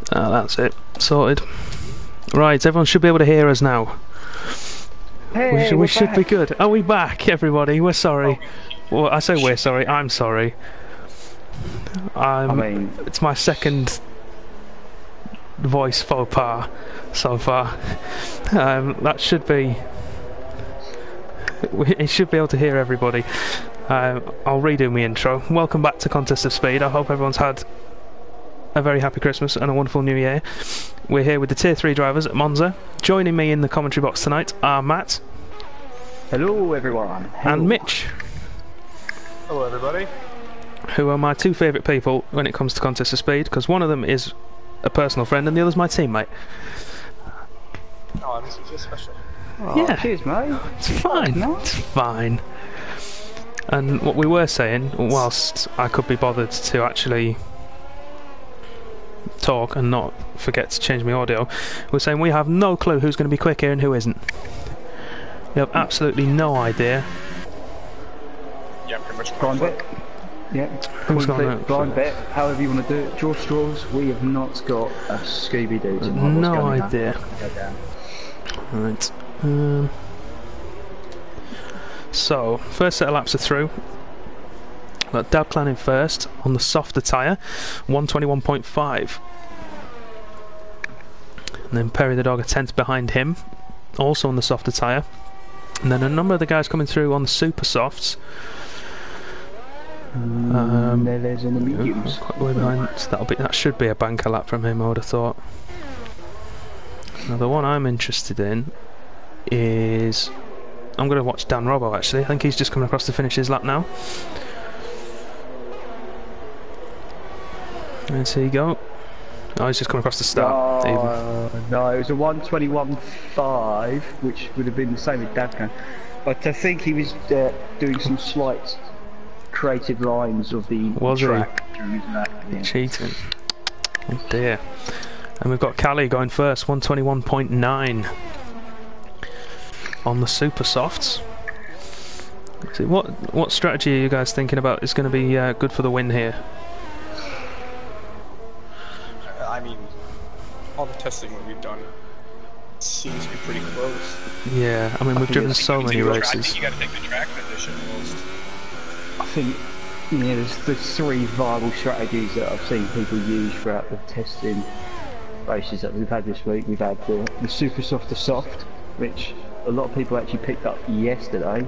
That's it. Sorted. Right, everyone should be able to hear us now. Hey, we should be good. Are we back, everybody? We're sorry. Well, I say we're sorry. I'm sorry. I mean, it's my second voice faux pas so far. That should be... It should be able to hear everybody. I'll redo my intro. Welcome back to Contest of Speed. I hope everyone's had a very happy Christmas and a wonderful New Year. We're here with the Tier 3 drivers at Monza. Joining me in the commentary box tonight are Matt. Hello everyone. And Mitch. Hello everybody. Who are my two favourite people when it comes to Contest of Speed, because one of them is a personal friend and the other's my teammate. Oh, this is special. Oh, yeah. Cheers, mate. It's fine. It's fine. And what we were saying, whilst I could be bothered to actually talk and not forget to change my audio, we're saying we have no clue who's going to be quick here and who isn't. We have absolutely no idea. Yeah, pretty much. Blind bet. Yeah. Blind bet. However you want to do it. Draw straws. We have not got a Scooby-Doo to know no what's going idea. On. Right. So, first set of laps are through. Got Dabclan in first on the softer tyre, 121.5. And then Perry the Dog a tenth behind him, also on the softer tyre. And then a number of the guys coming through on the super softs. There's in the mediums. Quite way behind. So that should be a banker lap from him, I would have thought. Now the one I'm interested in is... I'm going to watch Dan Robbo actually. I think he's just coming across to finish his lap now. Let's see you go. Oh, he's just coming across the start. No, it was a 121.5, which would have been the same as Dabcan. But I think he was doing some slight creative lines of the track during his lap. Yeah. Cheating. Oh dear. And we've got Callie going first, 121.9 on the super softs. So what strategy are you guys thinking about is going to be good for the win here? I mean, all the testing that we've done seems to be pretty close. Yeah, I mean we've driven so many races. I think you got to take the track position most. I think there's three viable strategies that I've seen people use throughout the testing races that we've had this week. We've had the super soft to soft, which a lot of people actually picked up yesterday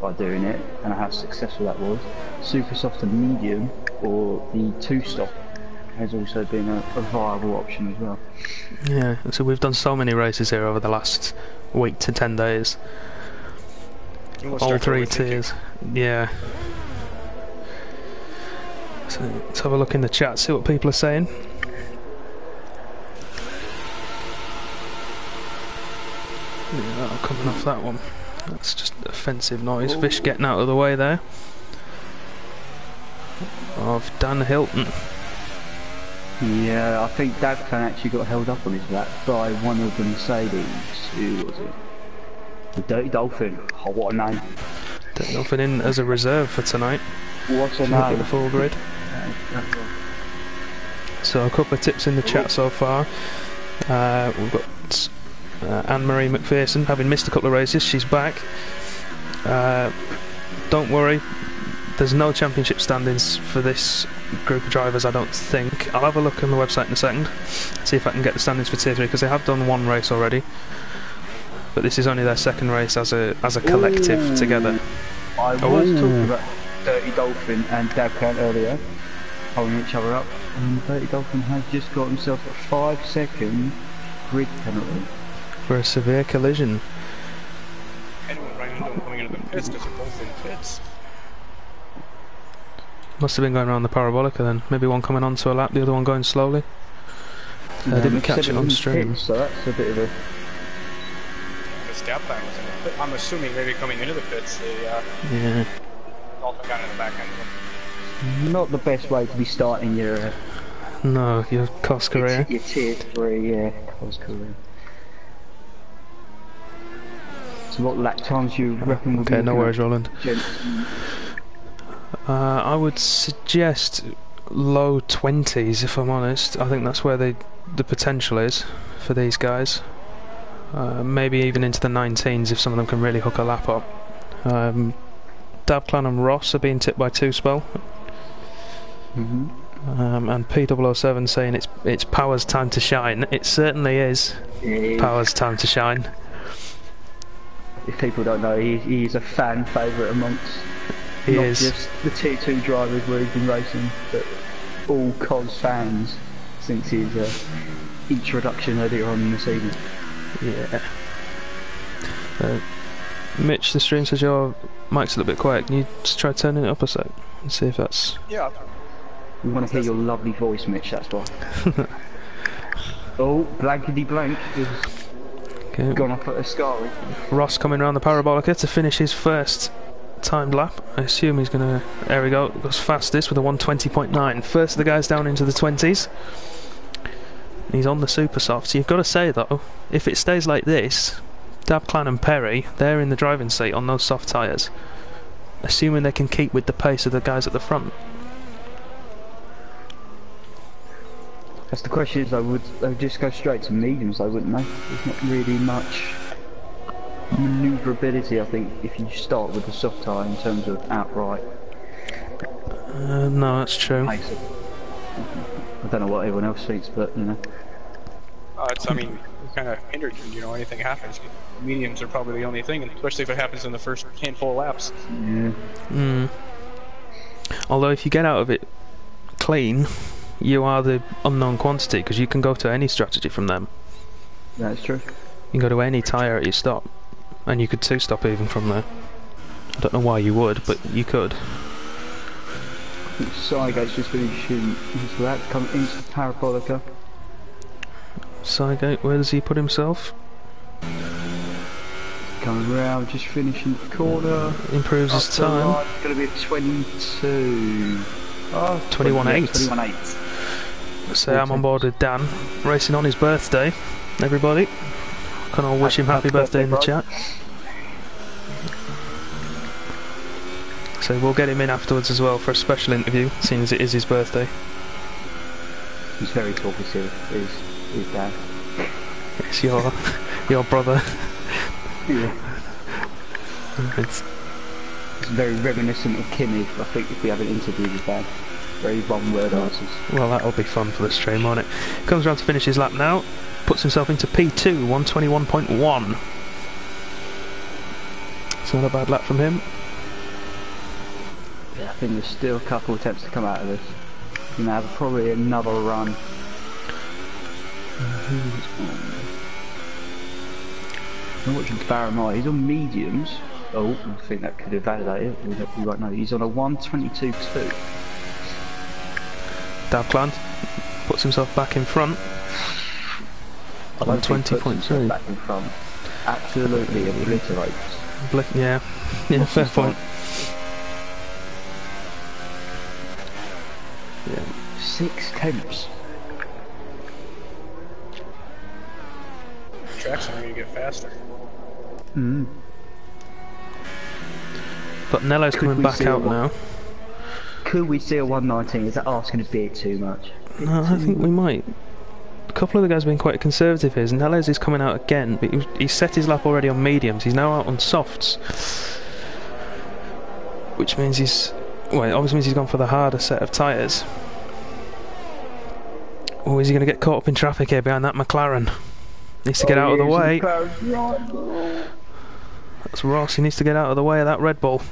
by doing it, and how successful that was. Super soft to medium, or the two stop, has also been a viable option as well. Yeah, so we've done so many races here over the last week to 10 days. All three tiers. Yeah. So let's have a look in the chat, see what people are saying. Yeah, coming off that one. That's just offensive noise. Fish getting out of the way there. Of Dan Hilton. Yeah, I think Dabcan actually got held up on his lap by one of the Mercedes. Who was it? The Dirty Dolphin. Oh, what a name. Dirty Dolphin in as a reserve for tonight. What a Look name. at the full grid. So a couple of tips in the chat so far. We've got Anne-Marie McPherson, having missed a couple of races, she's back. Don't worry, There's no championship standings for this group of drivers, I don't think. I'll have a look on the website in a second, see if I can get the standings for Tier 3, because they have done one race already. But this is only their second race as a collective together. I was talking about Dirty Dolphin and Dabcat earlier, holding each other up, and Dirty Dolphin has just got himself a 5-second grid penalty. For a severe collision. Anyone running into them coming into the pits because they're both in pits. Must have been going around the parabolica then. Maybe one coming onto a lap, the other one going slowly. I didn't catch it on stream. Pits, so that's a bit of a... The scout plan was in the pit. I'm assuming maybe coming into the pits, the Yeah. Dolphin got in the back end of them. Not the best way to be starting your... No, your COS career. Your Tier 3, yeah, COS career. So what lap times you reckon will be? Okay, no worries, Roland. I would suggest low 20s, if I'm honest. I think that's where the potential is for these guys. Maybe even into the 19s if some of them can really hook a lap up. Dabclan and Ross are being tipped by 2Spell. And P007 saying it's Power's time to shine. It certainly is Power's time to shine. If people don't know, he's a fan favourite amongst not just the Tier 2 drivers where he's been racing, but all COS fans since his introduction earlier on in the season. Yeah. Mitch, the stream says your mic's a little bit quiet. Can you just try turning it up a sec and see if that's... Yeah. We want to hear your lovely voice, Mitch, that's why. Oh, blankety blank is gone off at a scar. Ross coming around the parabolica to finish his first timed lap. I assume he's going to... There we go, goes fastest with a 120.9. First of the guys down into the 20s. He's on the super soft. You've got to say though, if it stays like this, Dabclan and Perry, they're in the driving seat on those soft tyres. Assuming they can keep with the pace of the guys at the front. That's the question. Is they would just go straight to mediums, though, wouldn't they? There's not really much manoeuvrability, I think, if you start with the soft tyre in terms of outright. No, that's true. I don't know what everyone else thinks, but you know. I mean, you're kind of hindered. You know, anything happens. Mediums are probably the only thing, and especially if it happens in the first handful of laps. Yeah. Although if you get out of it clean, you are the unknown quantity, because you can go to any strategy from them. That's true. You can go to any tyre at your stop, and you could 2-stop even from there. I don't know why you would, but you could. I think Sygate's just finishing his lap, coming into the parabolica. Sygate, where does he put himself? Coming round, just finishing the corner. Improves his time. It's going to be a 22. Oh, 21.8. 21.8. So I'm on board with Dan, racing on his birthday. Everybody, can all wish him happy birthday in the chat. So we'll get him in afterwards as well for a special interview, seeing as it is his birthday. He's very talkative, his dad. It's your brother. Yeah. It's very reminiscent of Kimmy, I think, if we have an interview with dad. Very one-word answers. Well, that'll be fun for the stream, won't it? Comes around to finish his lap now. Puts himself into P2, 121.1. It's not a bad lap from him. Yeah, I think there's still a couple attempts to come out of this. We're going to have probably another run. I'm watching Barramai. He's on mediums. Oh, I think that could invalidate it. We won't know. He's on a 122.2. Dabclan puts himself back in front. 120.3. Back in front. Absolutely obliterates. Yeah, fair point. Yeah. 6/10. Tracks are going to get faster. But Nello's coming back out now. Could we see a 119? Is that asking a bit too much? No, I think we might. A couple of the guys have been quite conservative here. Nello's is coming out again, but he's set his lap already on mediums. He's now out on softs, which means he's Well, it obviously means he's gone for the harder set of tyres. Or is he going to get caught up in traffic here behind that McLaren? Needs to get out of the way. That's Ross, he needs to get out of the way of that Red Bull.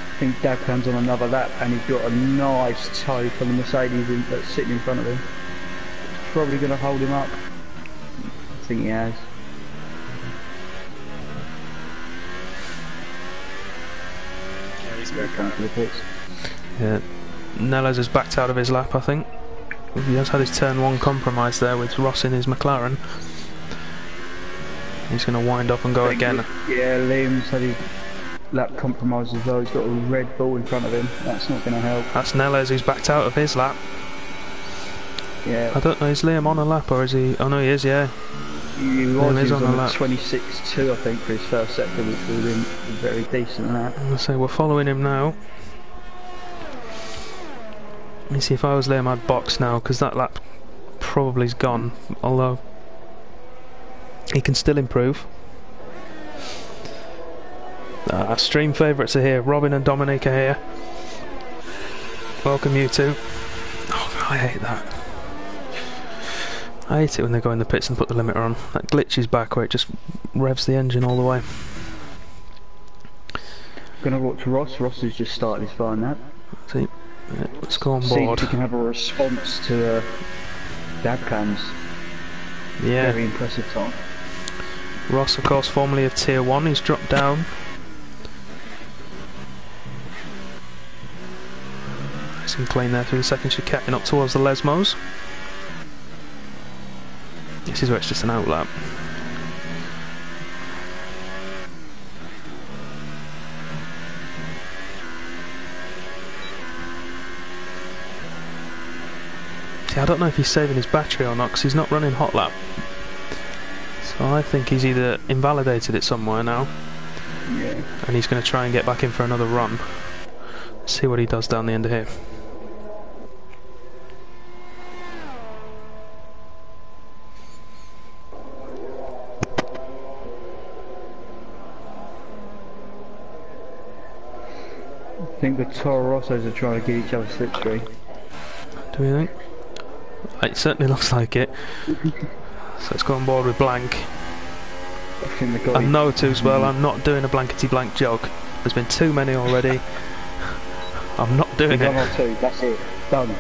I think Dabcan's on another lap and he's got a nice toe from the Mercedes that's sitting in front of him. Probably going to hold him up. I think he has. Yeah, he's back Come to the pits. Yeah, Nellos has backed out of his lap, I think. He has had his turn 1 compromise there with Ross in his McLaren. He's going to wind up and go again. Yeah, Liam's had his lap compromised as well. He's got a Red Bull in front of him. That's not going to help. That's Nellos who's backed out of his lap. Yeah. I don't know, is Liam on a lap or is he... Oh no, he is, yeah. He was on a lap. 26.2 I think for his first sector, which would have been very decent in that. I'll say we're following him now. Let me see, if I was Liam I'd box now, because that lap probably's gone, although he can still improve. Our stream favourites are here. Robin and Dominic are here. Welcome you two. Oh, I hate that. I hate it when they go in the pits and put the limiter on. That glitches back where it just revs the engine all the way. Gonna watch Ross. Ross has just started his fine lap. See, yeah, let's go on See board. if he can have a response to Dabcan's very impressive time. Ross, of course, formerly of Tier 1, he's dropped down. Nice and clean there through the second chicane up towards the Lesmos. This is where it's just an outlap. See, I don't know if he's saving his battery or not, because he's not running hot lap. So I think he's either invalidated it somewhere now, and he's going to try and get back in for another run. See what he does down the end of here. I think the Toro Rossos are trying to get each other slipstream. Do you think? It certainly looks like it. So let's go on board with Blank. I think they got And no to as well, I'm not doing a blankety blank joke. There's been too many already. I'm not doing it. 1 or 2, that's it. Done.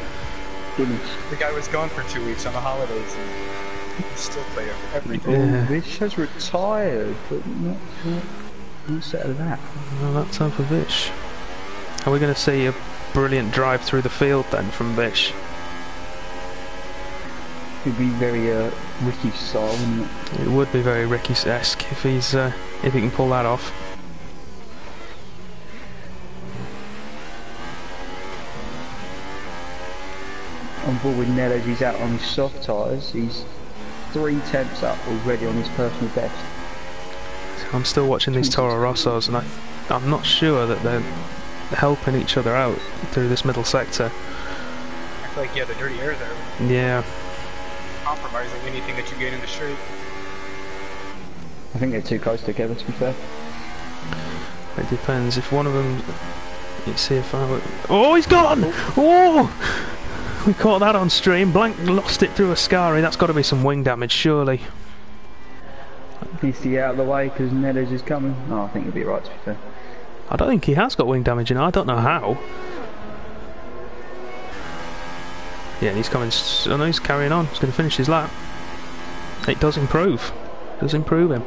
Finished. The guy was gone for 2 weeks on the holidays and he still played everything. Yeah. Vish has retired, but not set of that. Well, that's time for Vish. Are we going to see a brilliant drive through the field then from Vish? It'd be very Ricky style, wouldn't it? It would be very Ricky-esque if he's if he can pull that off. On board with Nellos, he's out on his soft tyres. He's 3 tenths up already on his personal best. I'm still watching these Toro Rossos, and I'm not sure that they're helping each other out through this middle sector. I feel like, yeah, the dirty air there. Yeah. Compromising anything that you gain in the straight. I think they're too close together, to be fair. It depends. If one of them... Let's see if I would... Oh, he's gone! Oh! We caught that on stream. Blank lost it through a Ascari. That's got to be some wing damage, surely. Needs to get out of the way because Nellos is coming. Oh, I think he'll be right, to be fair. I don't think he has got wing damage, I don't know how. Yeah, and he's coming. Oh no, he's carrying on. He's going to finish his lap. It does improve. It does improve him.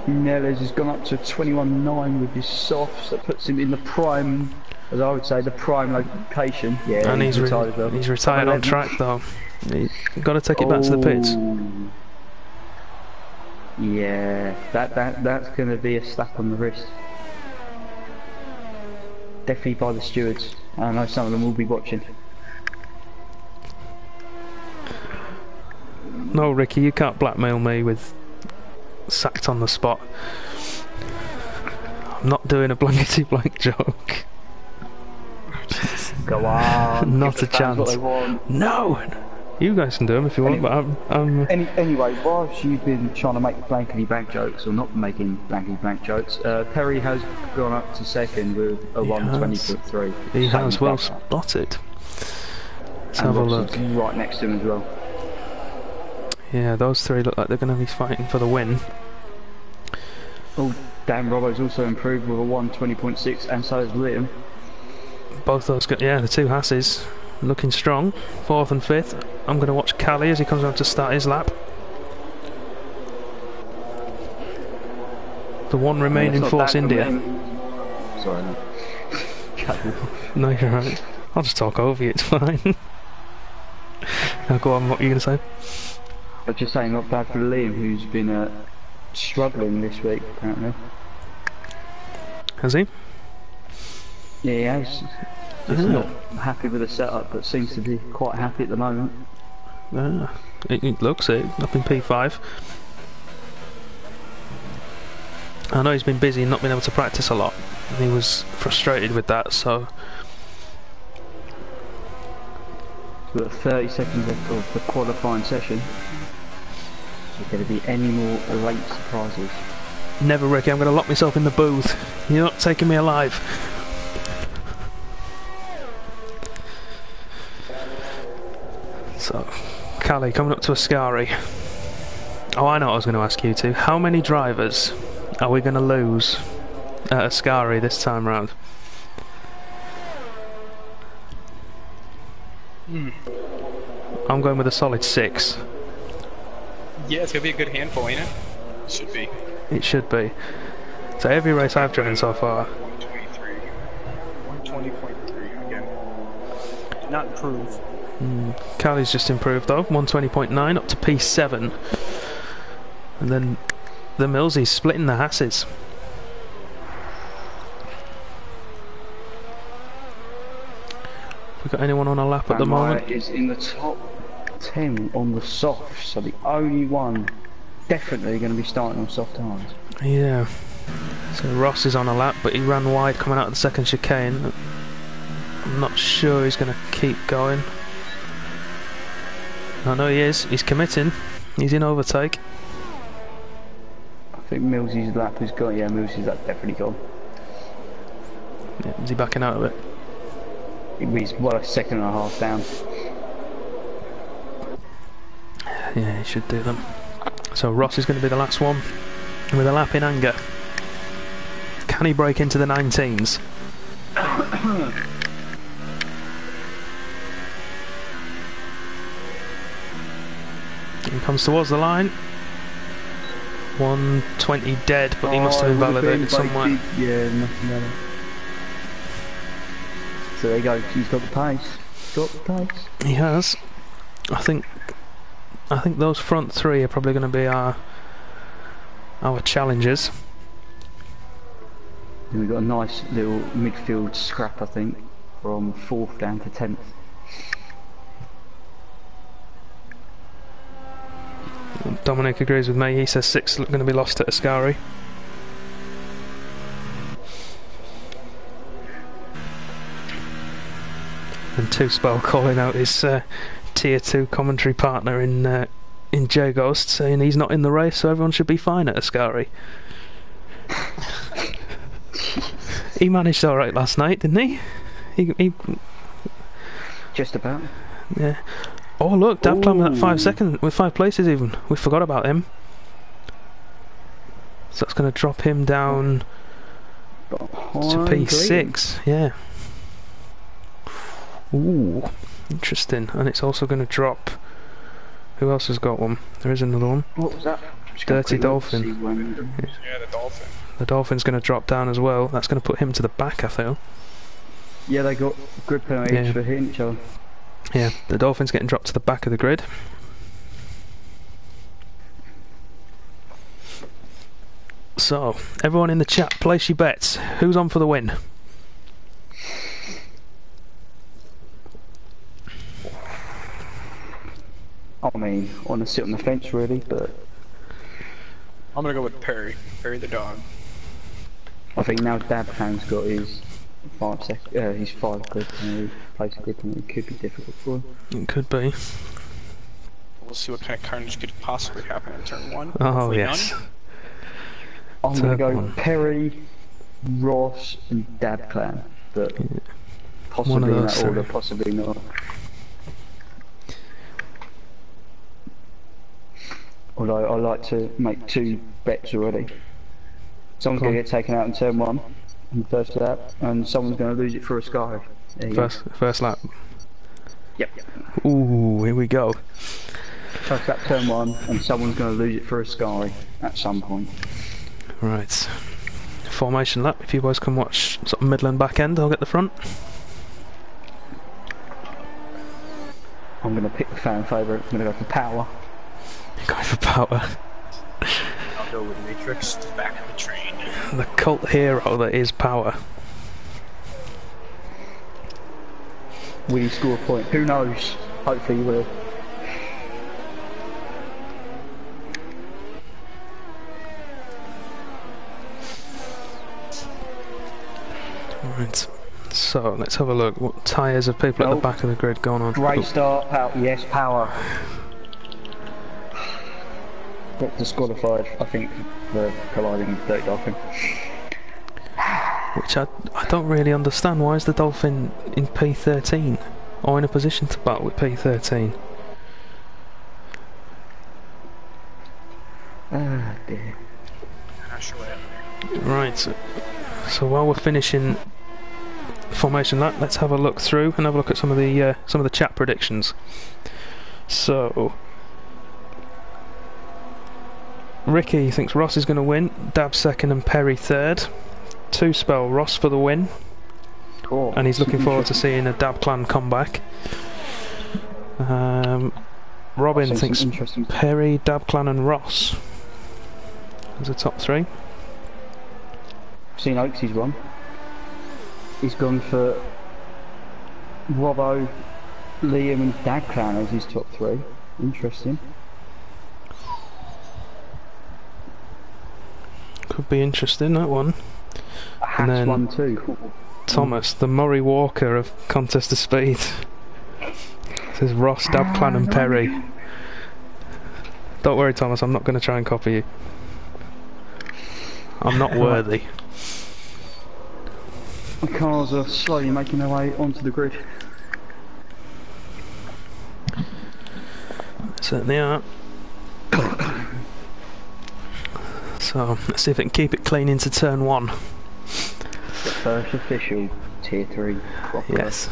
Nellos has gone up to 21.9 with his softs. That puts him in the prime, as I would say, the prime location. Yeah, and he's retired as well. He's retired on track though. You've got to take it back to the pits. Yeah, that's going to be a slap on the wrist. Definitely by the stewards. I know some of them will be watching. No, Ricky, you can't blackmail me with sacked on the spot. I'm not doing a blankety blank joke. Go on. Not a chance. No! You guys can do them if you want, but I'm Anyway, whilst you've been trying to make blankety blank jokes, or not making blankety blank jokes, Perry has gone up to second with a 1:20.3. He has, well spotted. Let's have a look. Right next to him as well. Yeah, those three look like they're going to be fighting for the win. Oh, Dan Robbo's also improved with a 1:20.6, and so has Liam. Both those, yeah, the two Hasses looking strong. 4th and 5th. I'm going to watch Callie as he comes around to start his lap. The one remaining Force India. Sorry. No, you're right. I'll just talk over you, it's fine. Now go on, what are you going to say? I'm just saying, not bad for Liam, who's been struggling this week, apparently. Has he? Yeah, he has. Just not happy with the setup, but seems to be quite happy at the moment. It looks it, up in P5. I know he's been busy and not been able to practice a lot, and he was frustrated with that, so... We've got 30 seconds left of the qualifying session. Is there going to be any more late surprises? Never, Ricky, I'm going to lock myself in the booth. You're not taking me alive. So, Callie coming up to Ascari. Oh, I know what I was going to ask you two. How many drivers are we going to lose at Ascari this time round? I'm going with a solid 6. Yeah, it's going to be a good handful, ain't it? Should be. It should be. So every race I've driven so far. 123. 120.3 again. Not improve. Callie's just improved though, 120.9 up to P7. And then the Millsy's splitting the Hasses. We got anyone on a lap at the moment? Is in the top 10 on the soft, so the only one definitely going to be starting on soft tyres. Yeah. So Ross is on a lap, but he ran wide coming out of the second chicane. I'm not sure he's going to keep going. I know he is. He's committing. He's in overtake. I think Millsy's lap has gone. Yeah, Millsy's lap definitely gone. Yeah, is he backing out of it? He's well a second and a half down. Yeah, he should do them. So Ross is going to be the last one with a lap in anger. Can he break into the 19s? He comes towards the line. 120 dead, but he must have invalidated somewhere. Yeah, nothing else. So there you go. He's got the pace. Got the pace. He has. I think those front three are probably going to be our challengers. And we've got a nice little midfield scrap, I think, from 4th down to 10th. Dominic agrees with me. He says 6 are going to be lost at Ascari. And Two Spell calling out his tier 2 commentary partner in J Ghost, saying he's not in the race, so everyone should be fine at Ascari. He managed alright last night, didn't he? He just about. Yeah. Oh look, Dad climbed that 5 seconds with 5 places even. We forgot about him. So that's going to drop him down to P6. Yeah. Ooh, interesting. And it's also going to drop. Who else has got one? There is another one. What was that? Dirty Dolphin. Yeah, the Dolphin. The Dolphin's going to drop down as well. That's going to put him to the back, I feel. Yeah, they got grid penalties for hitting each other. Yeah, the Dolphin's getting dropped to the back of the grid. So, everyone in the chat, place your bets. Who's on for the win? I mean, I want to sit on the fence really, but I'm gonna go with Perry. Perry the dog. I think now Dabham's got his 5 grid penalty, place a grid penalty could be difficult for him. It could be. we'll see what kind of carnage could possibly happen in turn 1. Oh, Hopefully yes. none. I'm going to go one. Perry, Ross, and Dab Clan, but possibly One of in those that order, three. possibly not. Although I like to make 2 bets already. Someone's going to get taken out in turn 1 in the first lap, and someone's going to lose it for a sky. There you go. First lap. Yep. Ooh, here we go. First lap turn 1, and someone's going to lose it for a sky at some point. Right. Formation lap. If you boys can watch sort of middle and back end, I'll get the front. I'm going to pick the fan favourite. I'm going to go for power. Go for power. I'll go with Matrix, the back of the train. The cult hero that is power. Will he score a point? Who knows? Hopefully he will. Right. So let's have a look. What tyres have people at the back of the grid gone on? Great start, power. Yes, power. Got disqualified, I think, for colliding with Dirty Dolphin. Which I don't really understand. Why is the Dolphin in P13? Or in a position to battle with P13? Ah, dear. Not sure what happened there. Right. So while we're finishing formation lap, let's have a look through and have a look at some of the chat predictions. So Ricky thinks Ross is going to win, Dab second and Perry third. 2 spell Ross for the win. Cool. And he's looking forward to seeing a Dab clan comeback. Robin thinks Perry, Dab clan and Ross as the top 3. Seen Oaksy's one. He's gone for Robbo, Liam and Dab Clan as his top 3. Interesting. Could be interesting, that one. And then one too. Thomas, the Murray Walker of Contest of Speed. Says Ross, Dab Clan and Perry. Don't worry Thomas, I'm not going to try and copy you. I'm not worthy. The cars are slowly making their way onto the grid. Certainly are. So, let's see if it can keep it clean into turn 1. The first official tier 3 proper. Yes.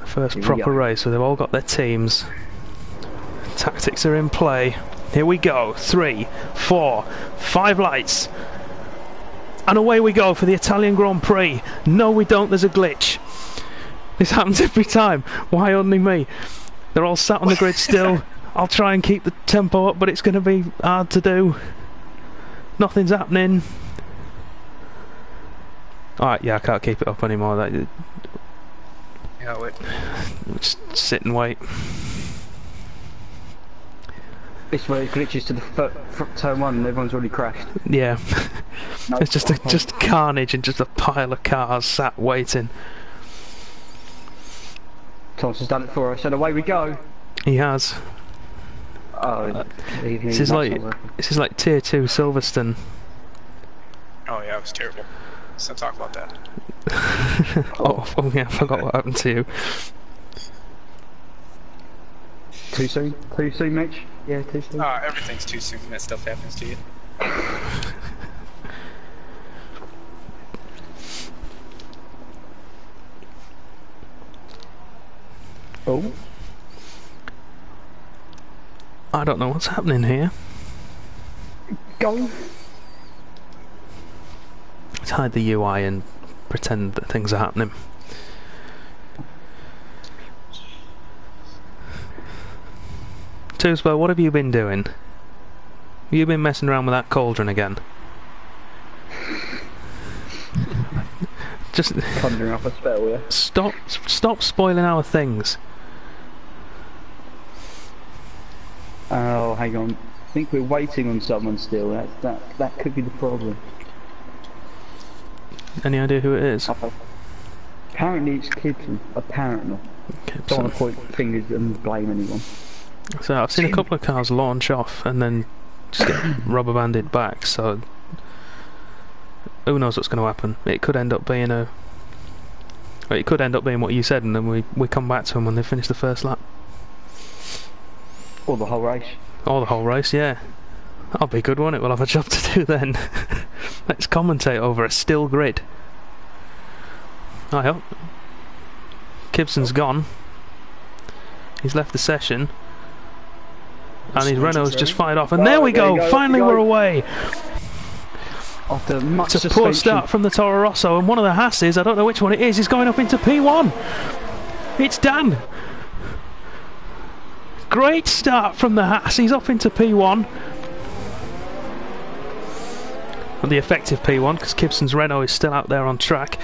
The first proper race, so they've all got their teams. Tactics are in play. Here we go. 3, 4, 5 lights. And away we go for the Italian Grand Prix. No we don't, there's a glitch. This happens every time. Why only me? They're all sat on the grid still. I'll try and keep the tempo up, but it's going to be hard to do. Nothing's happening. Alright, yeah, I can't keep it up anymore. Yeah, wait. Just sit and wait. This way it glitches to the turn 1 and everyone's already crashed. Yeah. No, It's just carnage and just a pile of cars sat waiting. Thomas has done it for us, and away we go. He has. Oh, This is like tier 2 Silverstone. Oh yeah, it was terrible. Let's not talk about that. oh yeah, I forgot what happened to you. Too soon? Too soon, Mitch? Yeah, too soon. Everything's too soon when that stuff happens to you. Oh. I don't know what's happening here. Go. Let's hide the UI and pretend that things are happening. Tooswell, what have you been doing? Have you been messing around with that cauldron again? Just Conjuring up a spell, yeah. stop spoiling our things. Oh, hang on. I think we're waiting on someone still. That could be the problem. Any idea who it is? Apparently it's Gibson. Apparently. Gibson. Don't want to point fingers and blame anyone. So I've seen a couple of cars launch off and then just get rubber banded back, so who knows what's going to happen. It could end up being it could end up being what you said, and then we come back to them when they finish the first lap. Or the whole race. Or the whole race, yeah. That'll be good, won't it? We'll have a job to do then. Let's commentate over a still grid. I hope. Gibson's gone. He's left the session. And his Renault's just fired off. And there we go! Finally we're away! After much It's a poor start from the Toro Rosso, and one of the Hasses, I don't know which one it is going up into P1. It's Dan. Great start from the Hass. He's up into P1. Well, the effective P1, because Gibson's Renault is still out there on track.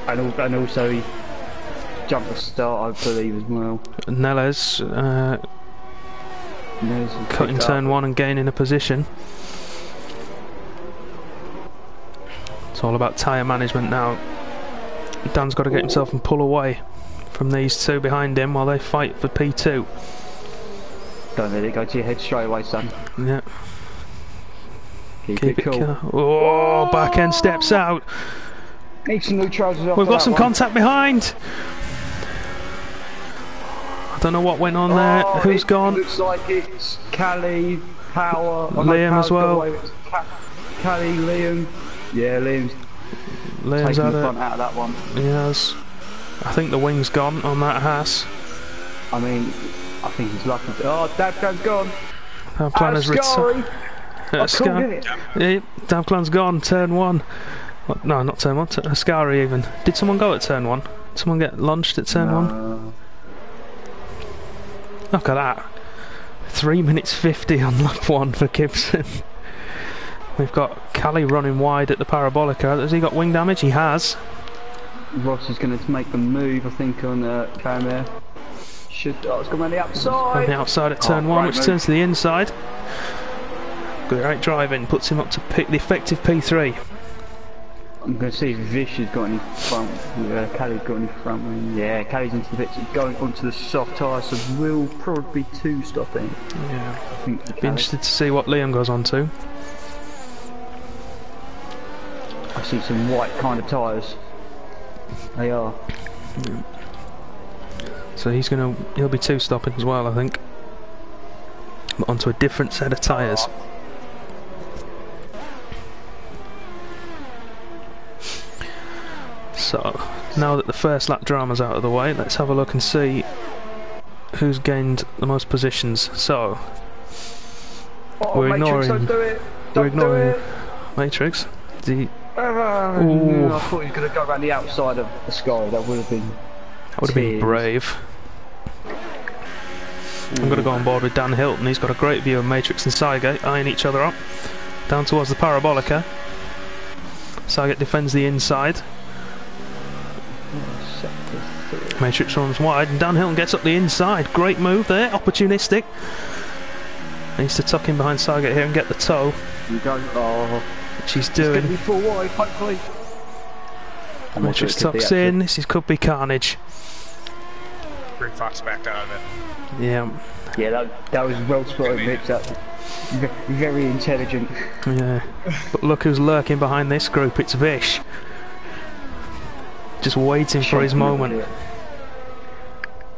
And also he jumped the start, I believe, as well. Neles cutting turn 1 and gaining a position. It's all about tyre management now. Dan's got to get himself and pull away from these two behind him while they fight for P2. Don't let it go to your head straight away, son. Yeah. Keep it cool. Oh, back end steps out. Need some new trousers off. We've got some contact behind. I don't know what went on there. Who's gone? Looks like it's Callie, Power, Liam as well. Callie, Liam. Yeah, Liam's taking the front out of that one. Yes. I think the wing's gone on that Haas. I mean, I think he's lucky. Oh, Dabclan's gone. Dabclan's retired. Dabclan's gone. Turn 1. No, not turn 1. Ascari even. Did someone go at turn 1? Did someone get launched at turn 1? Look at that. 3 minutes 50 on lap 1 for Gibson. We've got Callie running wide at the Parabolica. Has he got wing damage? He has. Ross is going to make the move, I think, on Camera. It's going around the outside. On the outside at turn 1, which turns to the inside. Great driving, puts him up to the effective P3. I'm going to see if Vish has got any front. Callie's got any front wing. Yeah, Callie's into the bits, going onto the soft tyres, so we'll probably be 2 stopping. Yeah, I think be interested to see what Liam goes on to. I see some white kind of tyres. They are. Yeah. So he'll be 2 stopping as well, I think. But onto a different set of tyres. So, now that the first lap drama's out of the way, let's have a look and see who's gained the most positions. So, we're ignoring. We're ignoring Matrix. I thought he was going to go around the outside of the sky. That would have been. That would have been brave. I'm going to go on board with Dan Hilton. He's got a great view of Matrix and Cygate eyeing each other up. Down towards the Parabolica. Cygate defends the inside. Matrix runs wide and Dan Hilton gets up the inside. Great move there, opportunistic. Needs to tuck in behind Cygate here and get the toe. Which he's doing. It's going to be full wide, hopefully. Matrix tucks in. This could be carnage. Green Fox backed out of it. Yeah. Yeah, that was well spotted, Mitch. That's very intelligent. Yeah. But look who's lurking behind this group. It's Vish. Just waiting for his moment.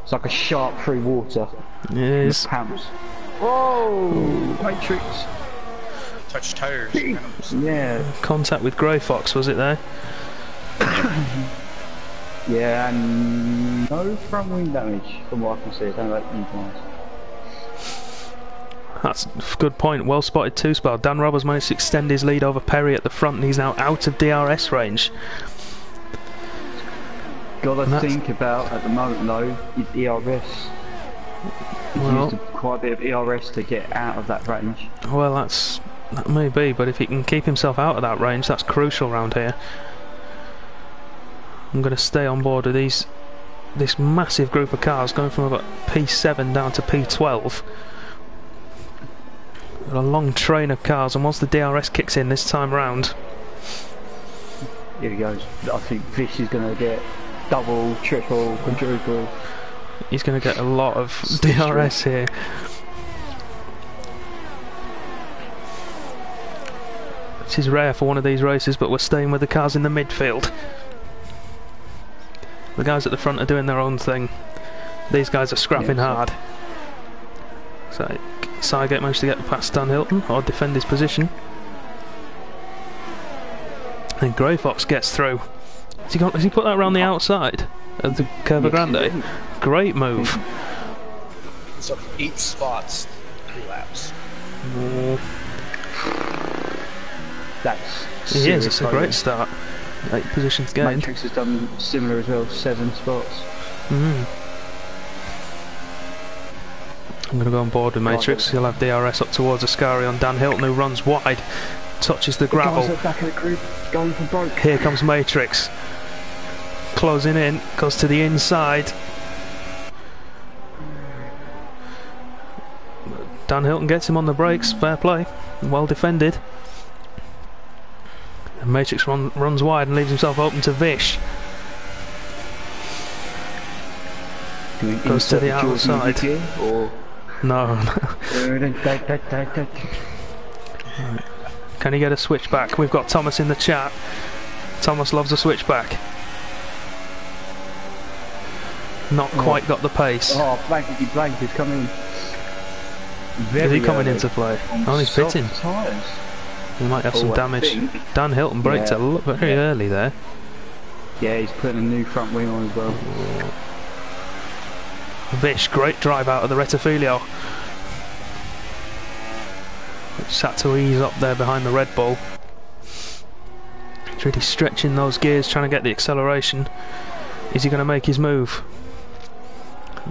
It's like a shark through water. It is. Whoa! Matrix. Touch tires. Yeah. Contact with Grey Fox, was it there? Yeah, and no front wing damage from what I can see. I don't like implants. That's a good point. Well spotted 2-spot. Dan Roberts managed to extend his lead over Perry at the front, and he's now out of DRS range. Gotta think about at the moment though is ERS. He's used quite a bit of ERS to get out of that range. Well, that may be, but if he can keep himself out of that range, that's crucial around here. I'm going to stay on board with this massive group of cars going from about P7 down to P12. Got a long train of cars, and once the DRS kicks in this time round, here he goes. I think Vish is going to get double, triple, quadruple. He's going to get a lot of DRS here. This is rare for one of these races, but we're staying with the cars in the midfield. The guys at the front are doing their own thing. These guys are scrapping hard. So Seigate managed to get past Dan Hilton, or defend his position. And Grey Fox gets through. Has he put that around the outside of the Curva Grande? Great move. So 8 spots, 3 laps. It's a great start. 8 positions gained. Matrix has done similar as well, 7 spots. I'm going to go on board with Matrix. He'll have DRS up towards Ascari on Dan Hilton, who runs wide, touches the gravel. The guys at the back of the group going for broke. Here comes Matrix. Closing in, goes to the inside. Dan Hilton gets him on the brakes, fair play, well defended. And Matrix runs wide and leaves himself open to Vish. Goes to the outside. No. Can he get a switchback? We've got Thomas in the chat. Thomas loves a switchback. Not quite got the pace. Oh, blankety blank is coming. Is he coming into play? Oh, he's pitting. Tires. He might have some damage. Dan Hilton braked very early there. Yeah, he's putting a new front wing on as well. Vish, great drive out of the Rettifilio. Just had to ease up there behind the Red Bull. He's really stretching those gears, trying to get the acceleration. Is he going to make his move?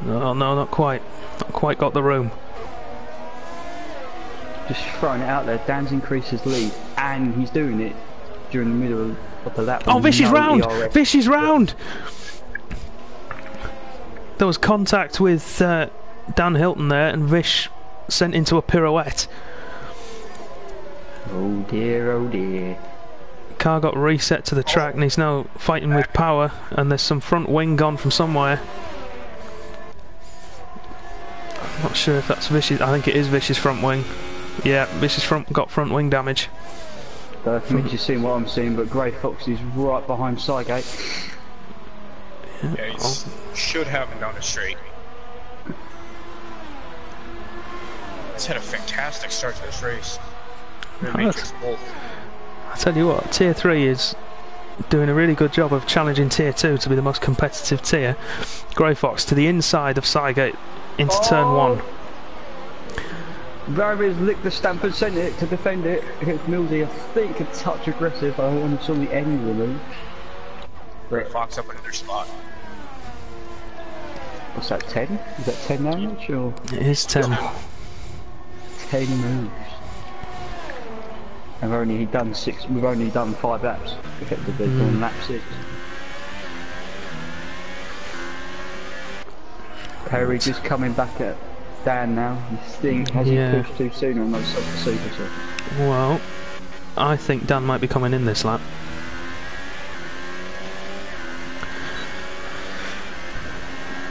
No, not quite. Not quite got the room. Just throwing it out there. Dan's increased his lead, and he's doing it during the middle of the lap. Oh, Vish is round! Vish is round! There was contact with Dan Hilton there, and Vish sent into a pirouette. Oh dear, oh dear. Car got reset to the track, and he's now fighting with power, and there's some front wing gone from somewhere. I'm not sure if that's Vish's. I think it is Vish's front wing. Yeah, Vish's got front wing damage. I think you're seeing what I'm seeing, but Grey Fox is right behind Seigate. Yeah, he should have him down the straight. He's had a fantastic start to this race. I tell you what, Tier 3 is doing a really good job of challenging Tier 2 to be the most competitive tier. Grey Fox to the inside of Seigate into turn 1. Barry's licked the stamp and sent it to defend it against Millsy. I think a touch aggressive. I only saw the end of the move. Grey Fox up another spot. What's that, 10? Is that 10 damage or? It is 10. 10 moves. And we've only done 6. We've only done 5 laps. Effectively on lap 6. Perry just coming back at Dan now. Has he pushed too soon on those super soft? Well, I think Dan might be coming in this lap.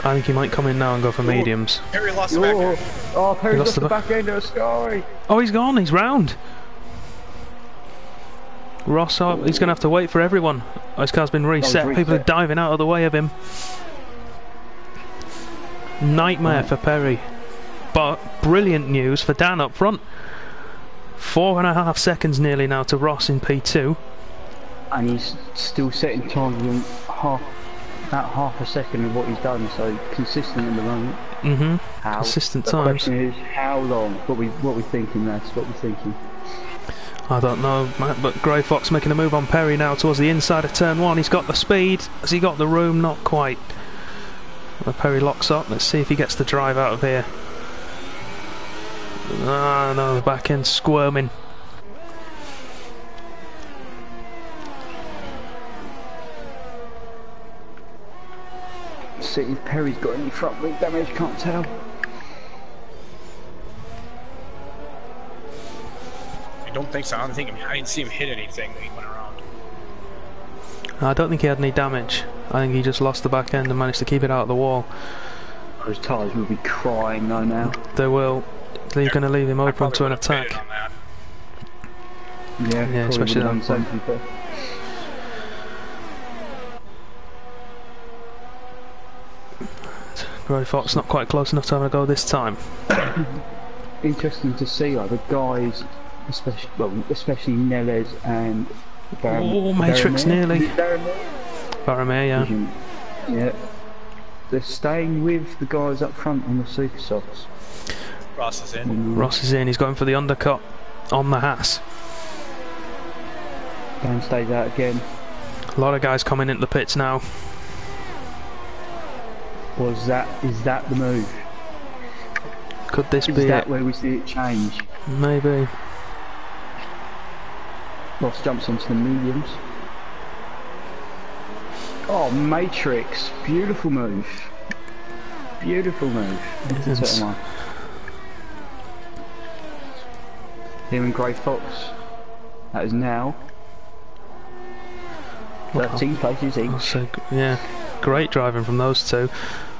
I think he might come in now and go for mediums. Perry lost the back end. Oh, Perry lost the back end of a Sky. Oh, he's gone. He's round. Ross, he's going to have to wait for everyone. His car's been reset. People are diving out of the way of him. Nightmare for Perry. But brilliant news for Dan up front. 4.5 seconds nearly now to Ross in P2. And he's still setting times in about half a second of what he's done, so consistent at the moment. Consistent times. The question is, how long? What we thinking, that's what we're thinking. I don't know, Matt, but Grey Fox making a move on Perry now towards the inside of turn 1. He's got the speed. Has he got the room? Not quite. Well, Perry locks up. Let's see if he gets the drive out of here. Ah, no, the back end squirming. See if Perry's got any front wing damage, can't tell. I don't think so. I didn't see him hit anything when he went around. I don't think he had any damage. I think he just lost the back end and managed to keep it out of the wall. Those tyres will be crying though now. They will. They're going to leave him open to an attack. Yeah, especially that one. Roy Fox not quite close enough to have a go this time. Interesting to see the guys, especially Neves and Matrix nearly. Baramir, yeah. Yeah. They're staying with the guys up front on the super softs. Ross is in. Ross is in. He's going for the undercut on the Haas. Dan stays out again. A lot of guys coming into the pits now. Is that the move? Could this be Is that where we see it change? Maybe. Ross jumps onto the mediums. Oh, Matrix. Beautiful move. Beautiful move. Yes. Him and Grey Fox. That is now 13 places each. So, yeah, great driving from those two.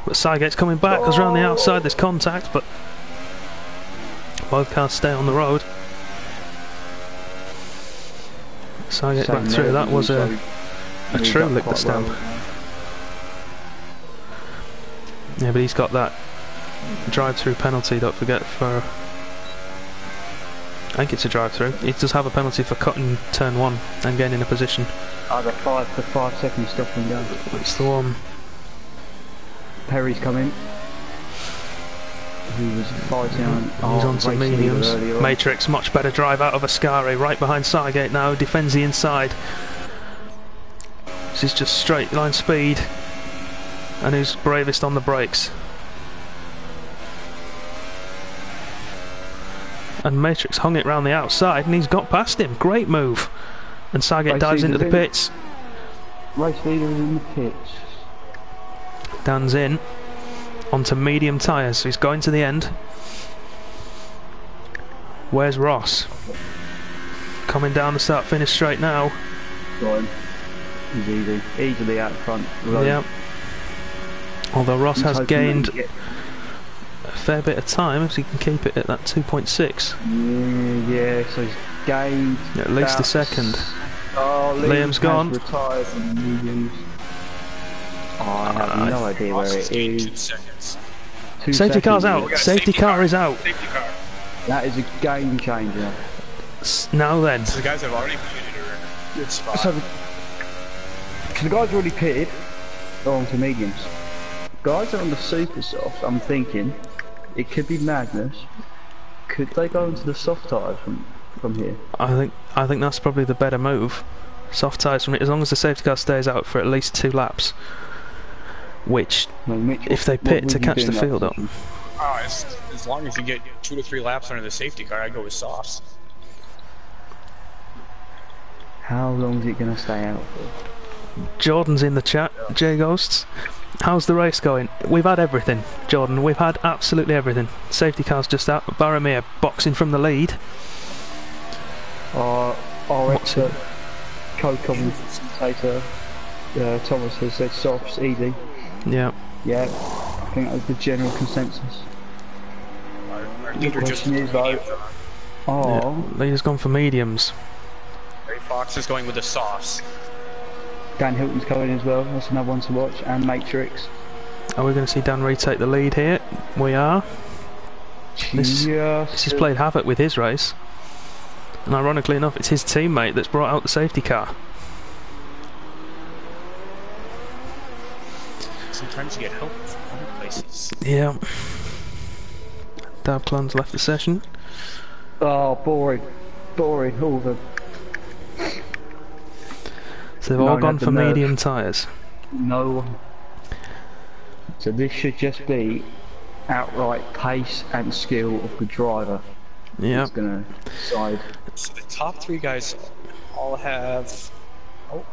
But Sygate's coming back because around the outside there's contact, but both cars stay on the road. Sygate back through. That was a true lick the stamp. Yeah, but he's got that drive-through penalty, don't forget, for... I think it's a drive-through. He does have a penalty for cutting turn 1 and getting in a position. Either 5 for 5 seconds stop and go. That's the one. Perry's coming. He was fighting on... He's on some mediums. Matrix, much better drive out of Ascari, right behind Sygate now, defends the inside. This is just straight line speed. And who's bravest on the brakes? And Matrix hung it round the outside and he's got past him. Great move. And Sygate dives into the pits. Race leader is in the pits. Dan's in. Onto medium tyres, so he's going to the end. Where's Ross? Coming down the start finish straight now. Got him. He's easily out front. Yeah. Although Ross has gained a fair bit of time, if he can keep it at that 2.6. Yeah, so he's gained at least a second. Oh, Liam's gone. Retired from the mediums. Oh, I have no idea where it is. Safety car's out. Safety car is out. Safety car. That is a game changer. Now then. So the guys have already pitted are in a good spot. So the guys already pitted. They're on to mediums. Guys are on the super soft. I'm thinking it could be Magnus. Could they go into the soft tyres from here? I think that's probably the better move. Soft tyres from it, as long as the safety car stays out for at least 2 laps. Which, if they pit to catch the field up. Oh, as long as you get 2 to 3 laps under the safety car, I'd go with softs. How long is it going to stay out for? Jordan's in the chat. J Ghosts. How's the race going? We've had everything, Jordan. We've had absolutely everything. Safety car's just out. Baramir boxing from the lead. Our expert co-commentator Thomas has said softs easy. Yeah. Yeah, I think that was the general consensus. Our leader just is though. Yeah, leader's gone for mediums. Ray Fox is going with the softs. Dan Hilton's coming as well, that's another one to watch, and Matrix. Are we going to see Dan retake the lead here? We are. This has played havoc with his race. And ironically enough, it's his teammate that's brought out the safety car. Sometimes you get help from other places. Yeah. Davclon's left the session. Oh, boring. Boring, all the... So they've all gone for medium tyres. No. So this should just be outright pace and skill of the driver. Yeah. It's going to decide. So the top 3 guys all have... Oh,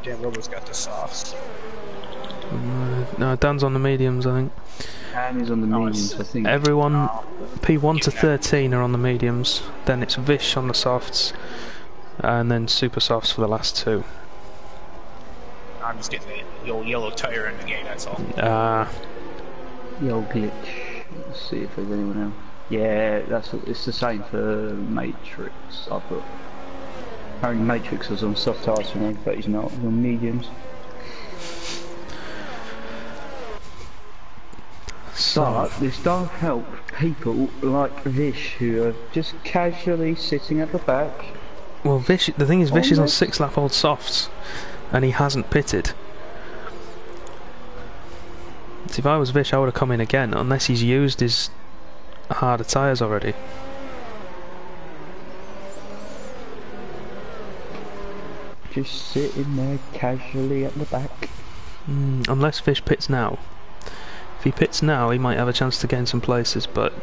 Dan Robo's got the softs. No, Dan's on the mediums, I think. Dan is on the mediums, I think. Everyone, P1 to 13 are on the mediums. Then it's Vish on the softs. And then super softs for the last 2. I'm just getting the old yellow tire in the game, that's all. the old glitch. Let's see if there's anyone else. Yeah, it's the same for Matrix. I thought. Apparently Matrix was on soft tires for me, but he's not. He's on mediums. But this does help people like Vish who are just casually sitting at the back. Well, Vish, the thing is, Vish is on 6-lap old softs, and he hasn't pitted. So if I was Vish, I would have come in again, unless he's used his harder tyres already. Just sitting there casually at the back. Unless Vish pits now. If he pits now, he might have a chance to gain some places, but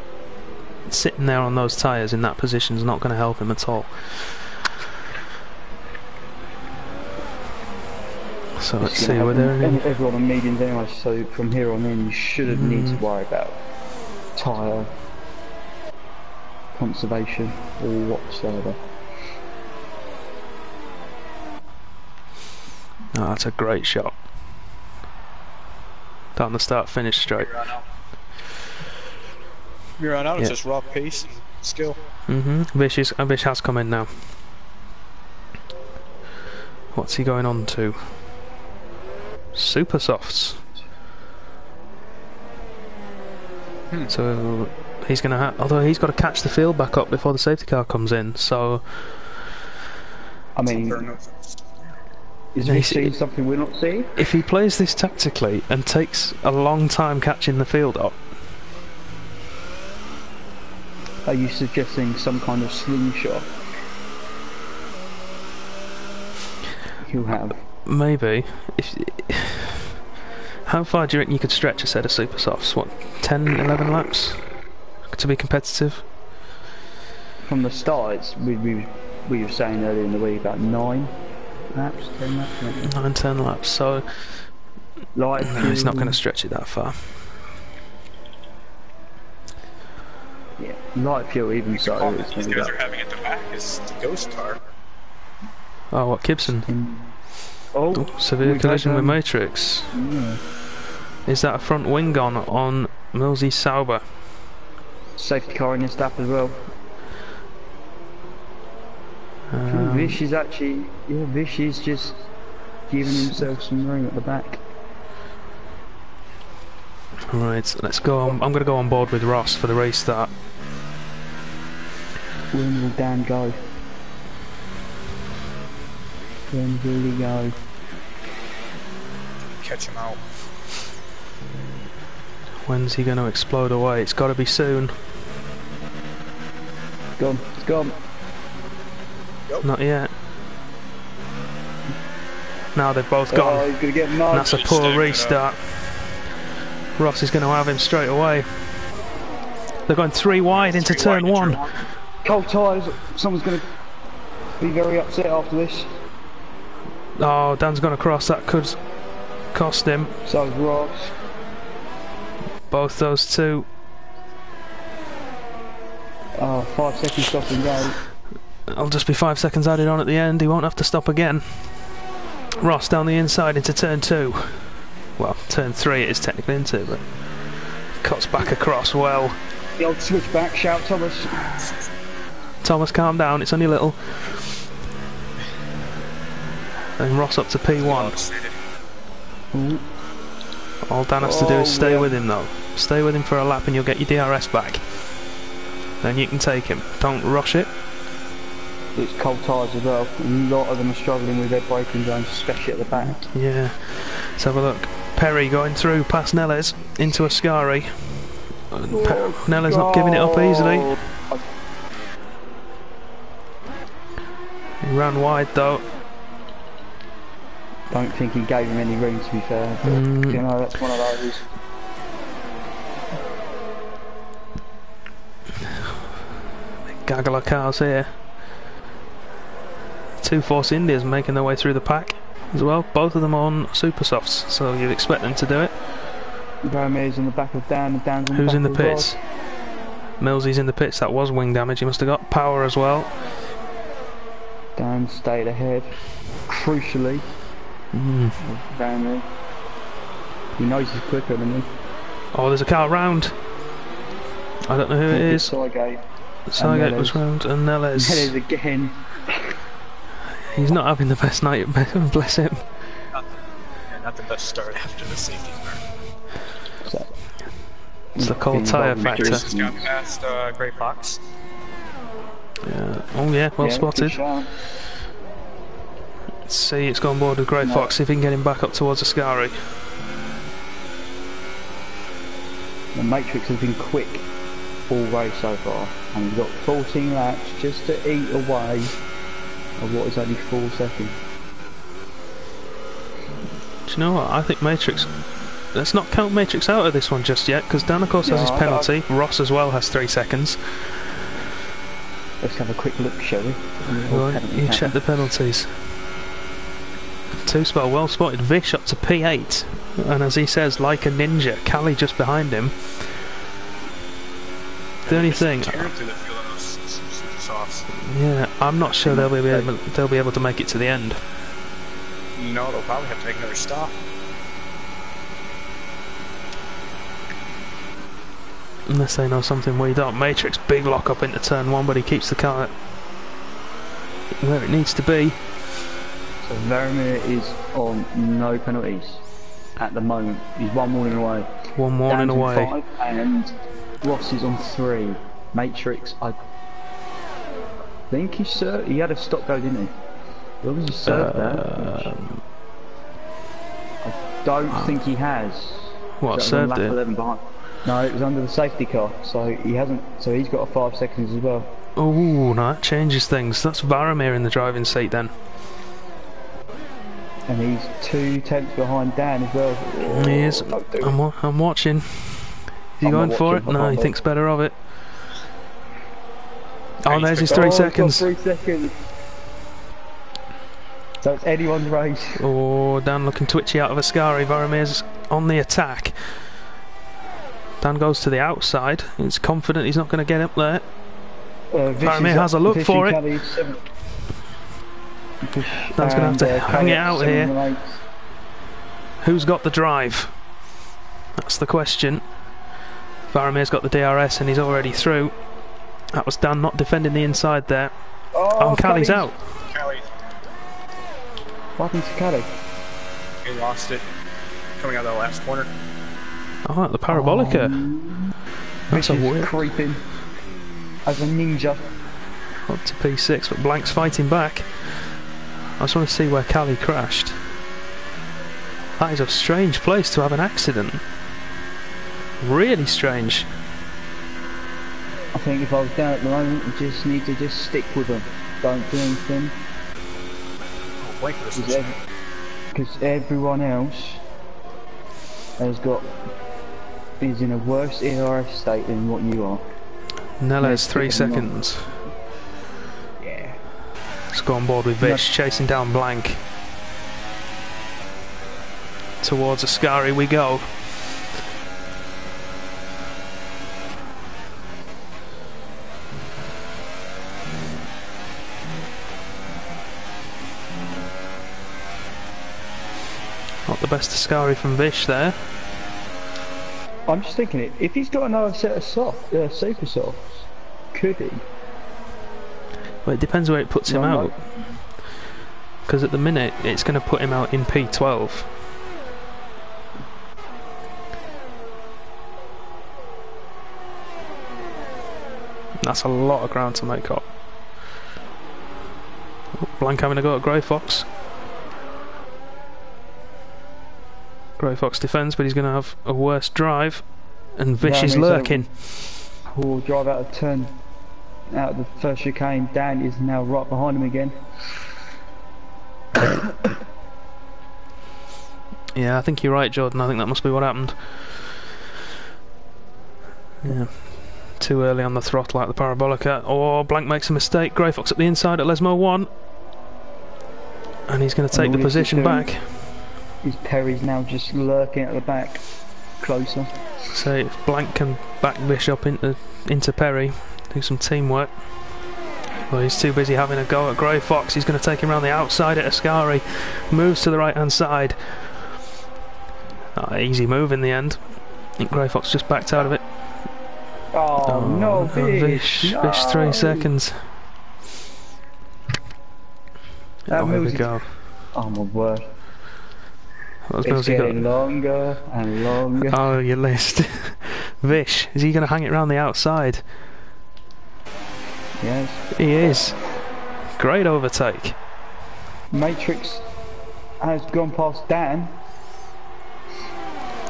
sitting there on those tyres in that position is not going to help him at all. So let's see, were there any... Everyone on mediums anyway, so from here on in you shouldn't need to worry about tyre conservation or whatsoever. Oh, that's a great shot. Down the start, finish straight. You're on out, it's just raw pace and skill. Vish has come in now. What's he going on to? Super softs. So he's going to although he's got to catch the field back up before the safety car comes in, so... I mean... Is he seeing something we're not seeing? If he plays this tactically and takes a long time catching the field up... Are you suggesting some kind of slingshot? He'll have. Maybe. How far do you reckon you could stretch a set of super softs? What, 10, 11 laps? To be competitive? From the start, we were saying earlier in the week about 9 laps, 10 laps maybe. 9, 10 laps, so... No, he's not going to stretch it that far. Yeah, light fuel even so. These guys are having at the back is the ghost car. Oh, what, Gibson? Oh, severe collision with Matrix. Yeah. Is that a front wing gone on Millsy Sauber? Safety car in his lap as well. Vish is actually, Vish is just giving himself some room at the back. Right, let's go on. I'm going to go on board with Ross for the restart. When will Dan go? When will he go? Catch him out. When's he going to explode away? It's got to be soon. It's gone. It's gone. Yep. Not yet. Now they've both gone. Oh, he's going to get mugged. That's a poor restart. Ross is going to have him straight away. They're going 3 wide into turn 1. Cold tyres. Someone's going to be very upset after this. Oh, Dan's gone across. That could cost him. So is Ross. Both those two. Oh, 5 seconds stop and go. I'll just be 5 seconds added on at the end. He won't have to stop again. Ross down the inside into turn 2. Well, turn 3 it is technically into, but cuts back across well. The old switchback, shout Thomas. Thomas, calm down, it's only little. And Ross up to P1. Ooh. All Dan has to do is stay with him though. Stay with him for a lap and you'll get your DRS back. Then you can take him. Don't rush it. It's cold tyres as well. A lot of them are struggling with their braking zones, especially at the back. Yeah. Let's have a look. Perry going through past Neles into Ascari. Nella's not giving it up easily. He ran wide though. Don't think he gave him any room, to be fair. But, you know, that's one of those. Gaggle of cars here. 2 Force Indias making their way through the pack as well. Both of them on super softs, so you'd expect them to do it. Graham's in the back of Dan, and Dan's on Who's the in the back pits? Millsy's in the pits. That was wing damage. He must have got power as well. Dan stayed ahead, crucially. Graham, he knows he's quicker than me. Oh, there's a car round. I don't know who it is. Sygate was round, and Neles. Neles again. He's not having the best night, bless him. Not the best start after the safety car. It's the cold tyre factor. Just got past Grey Fox. Yeah. Oh yeah, well spotted. Let's see, it's gone board with Grey Fox, see if he can get him back up towards Ascari. The Matrix has been quick all race so far, and he's got 14 laps just to eat away of what is only 4 seconds. Do you know what? I think Matrix... Let's not count Matrix out of this one just yet, because Dan of course has his penalty. Ross as well has 3 seconds. Let's have a quick look, shall we? Right, you check the penalties. 2-spot, well spotted. Vish up to P8, and as he says, like a ninja. Callie just behind him. The only thing... Yeah, I'm not sure they'll be able to make it to the end. No, they'll probably have to make another stop. Unless they know something we don't. Matrix, big lock up into turn 1, but he keeps the car where it needs to be. So Vermeer is on no penalties at the moment. He's 1 warning away. 1 warning away. 5, and Ross is on 3. Matrix, I think he had a stop go, didn't he? He obviously served that. I don't think he has. What, served it? 11 behind. No, it was under the safety car, so he hasn't. So he's got a 5 seconds as well. Oh, no, that changes things. That's Varamir in the driving seat then. And he's 2 tenths behind Dan as well. Oh, he is. I'm watching. Is he going for it? No, he thinks better of it. Oh, there's his 3 seconds. 3 seconds. So it's anyone's race. Oh, Dan looking twitchy out of Ascari. Varamir's on the attack. Dan goes to the outside. He's confident he's not going to get up there. Varamir has a look for it. Dan's going to have to hang it out here. Who's got the drive? That's the question. Varamir's got the DRS and he's already through. That was Dan not defending the inside there. Oh, Callie's out. Callie. What happened to Callie? He lost it. Coming out of the last corner. Oh, the Parabolica. That's a weird. Creeping as a ninja. Up to P6, but Blank's fighting back. I just want to see where Callie crashed. That is a strange place to have an accident. Really strange. I think if I was down at the moment, I just need to just stick with them. Don't do anything. Because everyone else is in a worse ERF state than what you are. Nella's 3 seconds. Yeah. Let's go on board with Vish, chasing down Blank. Towards Ascari we go. Not the best Ascari from Vish there. I'm just thinking, if he's got another set of super softs, could he? Well, it depends where it puts him out. Because at the minute, it's going to put him out in P12. That's a lot of ground to make up. Blank having a go at Grey Fox. Grey Fox defends, but he's going to have a worse drive. And Vish is lurking. Poor drive out of turn. Out of the first chicane. Dan is now right behind him again. Yeah, I think you're right, Jordan. I think that must be what happened. Yeah. Too early on the throttle like the Parabolica. Oh, Blank makes a mistake. Grey Fox at the inside at Lesmo 1. And he's going to take the position back. His Perry's now just lurking at the back, closer. So if Blank can back Vish up into Perry, do some teamwork. Well, he's too busy having a go at Grey Fox. He's going to take him around the outside at Ascari. Moves to the right hand side. Easy move in the end. I think Grey Fox just backed out of it. Oh, no, Vish! Vish 3 seconds. That Here we music. go. Oh my word. What It's getting longer and longer. Oh, your list. Vish, is he going to hang it around the outside? Yes. He is. Great overtake. Matrix has gone past Dan.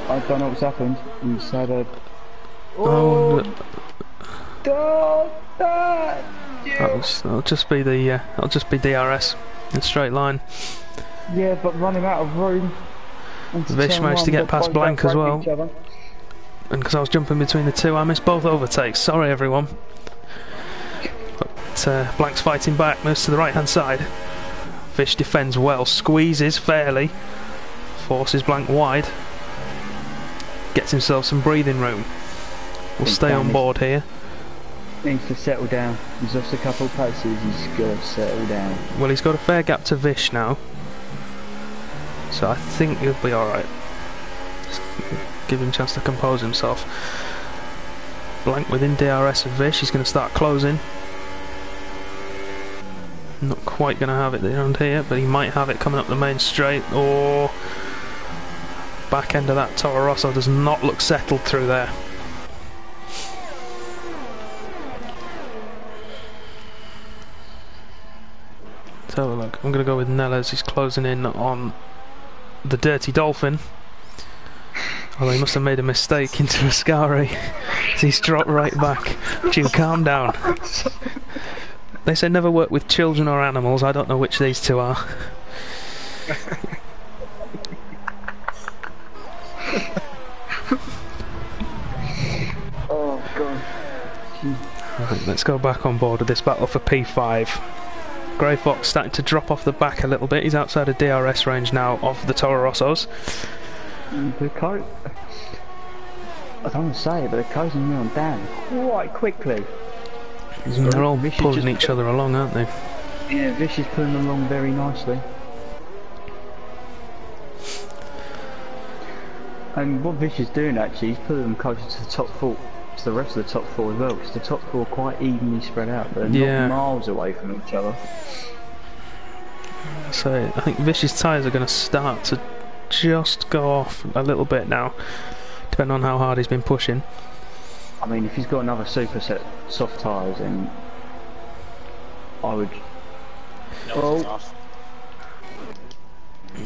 I don't know what's happened. He's had a... Oh, That'll just be the it'll just be DRS in a straight line. Yeah, but running out of room. Vish managed to get past Blank as well. And because I was jumping between the two, I missed both overtakes. Sorry, everyone. But Blank's fighting back, moves to the right hand side. Vish defends well, squeezes fairly, forces Blank wide, gets himself some breathing room. We'll stay on board here. Needs to settle down. He's lost a couple of places. He's got to settle down. Well, he's got a fair gap to Vish now, so I think he'll be alright. Give him a chance to compose himself. Blank within DRS of Vish. He's going to start closing. Not quite going to have it around here, but he might have it coming up the main straight, or back end of that Toro Rosso does not look settled through there. Let's have a look. I'm going to go with Neles. He's closing in on the Dirty Dolphin. Although he must have made a mistake into Ascari. He's dropped right back. Jim, calm down. They say never work with children or animals. I don't know which these two are. Oh god. Right, let's go back on board with this battle for P5. Grey Fox starting to drop off the back a little bit. He's outside of DRS range now of the Toro Rossos. The car... I don't want to say it, but they're closing in on Dan quite quickly. They're all pulling each other along, aren't they? Yeah, Vish is pulling along very nicely. And what Vish is doing actually, he's pulling them closer to the top four, to the rest of the top four as well, because the top four are quite evenly spread out. They're not miles away from each other. So I think Vish's tyres are going to start to just go off a little bit now, depending on how hard he's been pushing. I mean, if he's got another super set soft tyres, then I would...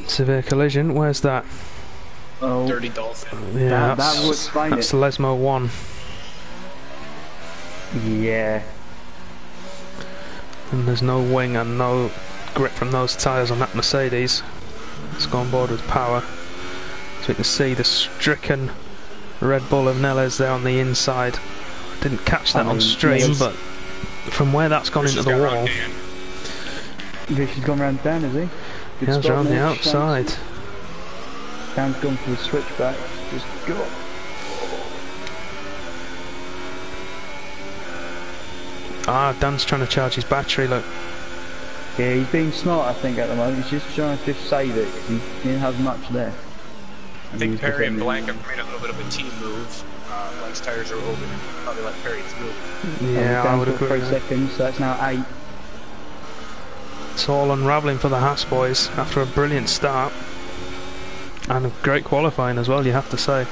Severe collision, where's that? Oh. Dirty Dolphin. Yeah, that would explain that's Lesmo 1. Yeah. And there's no wing and no grip from those tyres on that Mercedes. Let's go on board with power. So we can see the stricken Red Bull of Neles there on the inside. Didn't catch that on stream, but from where that's gone into the wall. Vish has gone round Dan, has he? He has around the outside. Dan's gone for the switchback. Just go. Ah, Dan's trying to charge his battery, look. Yeah, he's being smart, I think, at the moment. He's just trying to just save it, because he didn't have much left. I think Perry and Blank have made a little bit of a team move. Blank's tires are open. Probably let Perry through. Yeah, I would agree. 3 seconds, so that's now 8. It's all unravelling for the Haas boys after a brilliant start. And a great qualifying as well, you have to say.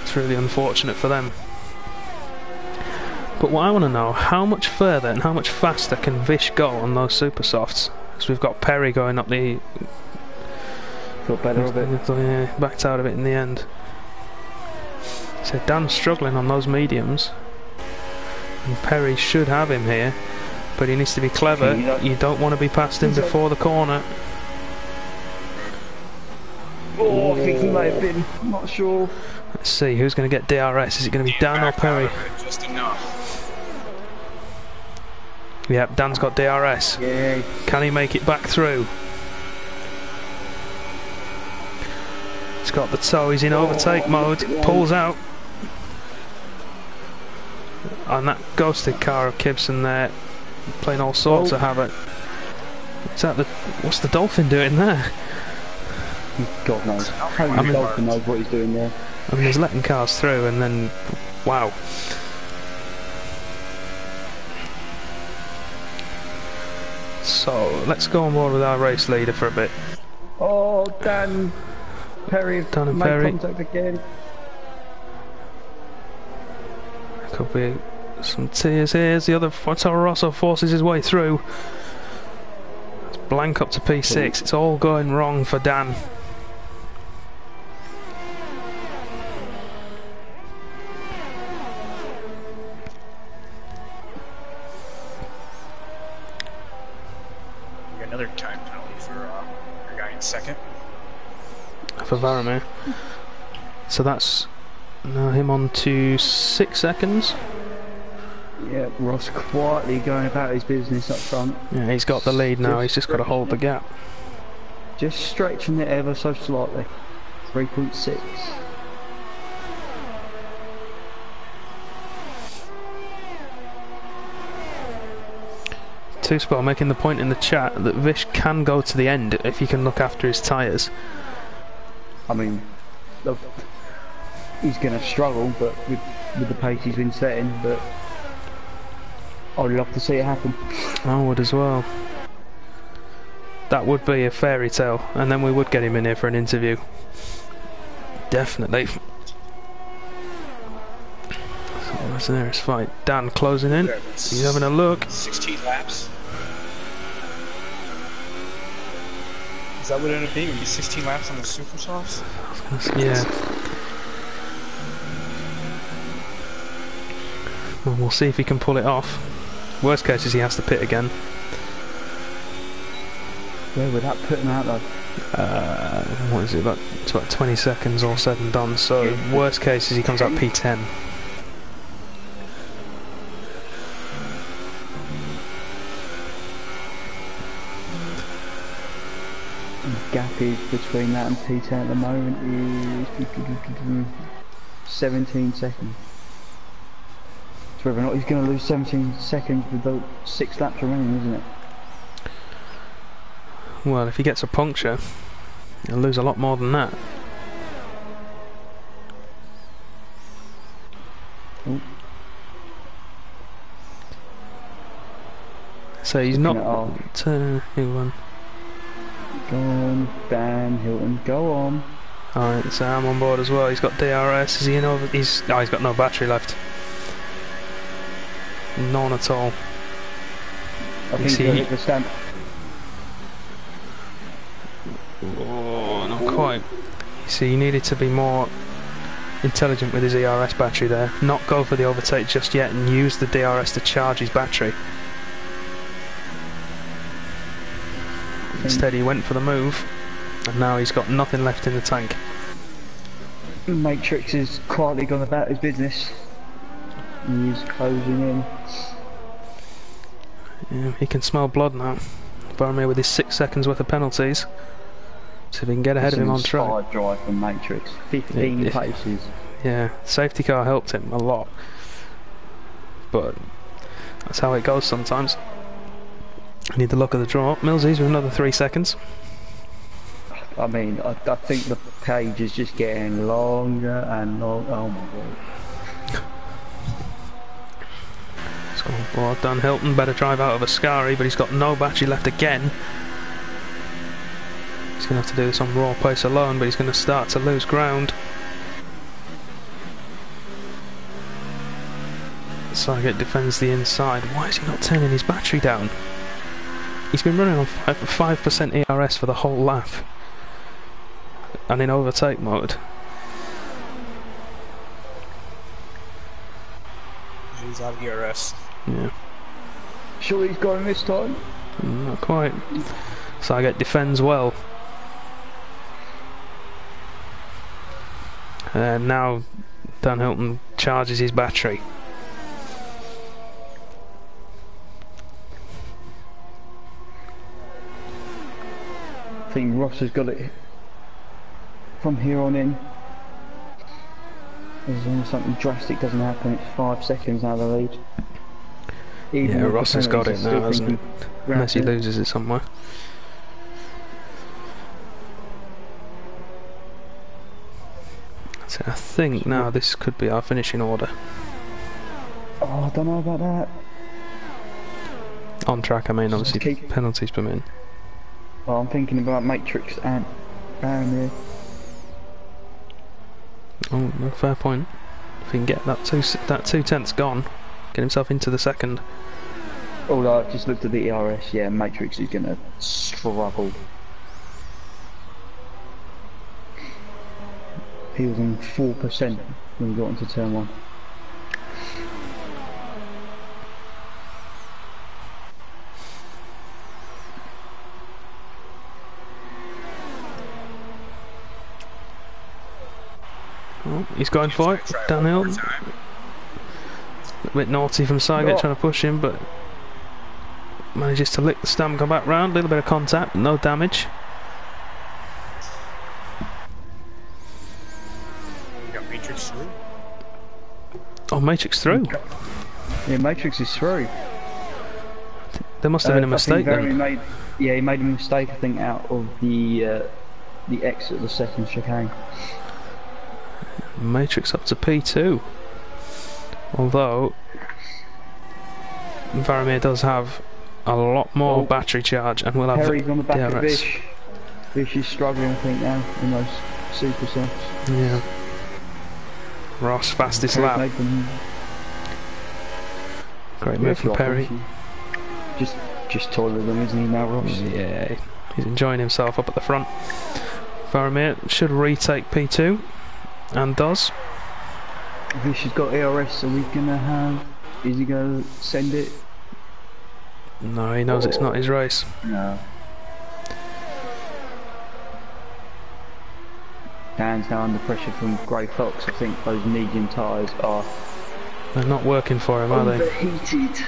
It's really unfortunate for them. But what I want to know, how much further and how much faster can Vish go on those super softs? Because we've got Perry going up the... Feel better of it. Yeah, backed out of it in the end. So Dan's struggling on those mediums. And Perry should have him here. But he needs to be clever. You don't want to be past him before the corner. Oh, I think he may have been. I'm not sure. Let's see, who's going to get DRS? Is it going to be Dan or Perry? Just enough. Yep, Dan's got DRS. Yeah. Can he make it back through? He's got the toe, he's in overtake mode, pulls out. And that ghosted car of Kibson there, playing all sorts of havoc. Is that the... what's the Dolphin doing there? God knows. Only Dolphin knows what he's doing there. I mean, he's letting cars through and then... Wow. So, let's go on board with our race leader for a bit. Oh, Dan Perry Dan and made Perry. contact again. Could be some tears here as the other Toro Rosso forces his way through. It's blank up to P6. It's all going wrong for Dan. Another time penalty for your guy in second. For Varamir. So that's now him on to 6 seconds. Yeah, Ross quietly going about his business up front. Yeah, he's got the lead now, he's just got to hold the gap. Just stretching it ever so slightly. 3.6. Two Spot making the point in the chat that Vish can go to the end if he can look after his tyres. I mean, look, he's going to struggle, but with the pace he's been setting, but I'd love to see it happen. I would as well. That would be a fairy tale, and then we would get him in here for an interview. Definitely. So what's the nearest fight? Dan closing in. He's having a look. 16 laps. Is that what it ended up being? Would be 16 laps on the super softs? Yeah. Well, we'll see if he can pull it off. Worst case is he has to pit again. Where would that put him out though? What is it? It's about 20 seconds all said and done. So worst case is he comes out P10. Gap is between that and P10 at the moment is 17 seconds. So whether or not he's going to lose 17 seconds with the 6 laps remaining, isn't it? Well, if he gets a puncture, he'll lose a lot more than that. Ooh. So he's not... Who won? Go on, Dan Hilton, go on. Alright, so I'm on board as well. He's got DRS. Is he in over? He's got no battery left. None at all. I think he'll hit the stamp. Oh, not quite. See, he needed to be more intelligent with his ERS battery there. Not go for the overtake just yet and use the DRS to charge his battery. Instead he went for the move, and now he's got nothing left in the tank. Matrix has quietly gone about his business. He's closing in. Yeah, he can smell blood now. Boromir with his 6 seconds worth of penalties. So if he can get ahead of him on track. Hard drive from Matrix, 15 paces. Yeah, safety car helped him a lot. But that's how it goes sometimes. I need the luck of the draw. Millsies with another 3 seconds. I mean, I think the page is just getting longer and longer. Oh my god. Well done, Hilton. Better drive out of Ascari, but he's got no battery left again. He's going to have to do this on raw pace alone, but he's going to start to lose ground. Sargate defends the inside. Why is he not turning his battery down? He's been running on 5% ERS for the whole lap. And in overtake mode. He's out of ERS. Yeah. Sure he's got him this time? Not quite. Sargate defends well. And now Dan Hilton charges his battery. I think Ross has got it from here on in. As long as something drastic doesn't happen, it's 5 seconds out of the lead. Even yeah, Ross has got it now, hasn't he? Unless he loses it somewhere. So I think now this could be our finishing order. Oh, I don't know about that. On track, I mean, obviously penalties permit. Well, I'm thinking about Matrix and Baron Oh, no, fair point. If he can get that 2/10 gone, get himself into the second. Although I've just looked at the ERS, yeah, Matrix is going to struggle. He was on 4% when he got into turn 1. Oh, he's going for it, downhill. A bit naughty from Saget trying to push him, but manages to lick the stamp, go back round, a little bit of contact, no damage. You got Matrix through? Oh, Matrix through. Yeah, Matrix is through. There must have been a mistake then. He made a mistake, I think, out of the exit of the second chicane. Matrix up to P2. Although Varamir does have a lot more battery charge and will have Perry's on the back DRS. of Vish. Vish is struggling, I think, now in those super softs. Yeah. Ross fastest lap. Great move from Perry. Just taller than isn't he now, Ross? Yeah, he's enjoying himself up at the front. Varamir should retake P2 and does. Vish has got ERS, so we're gonna have. Is he gonna send it? No, he knows it's not his race. No. Dan's now under pressure from Grey Fox. I think those medium tyres are. They're not working for him, are they? Overheated.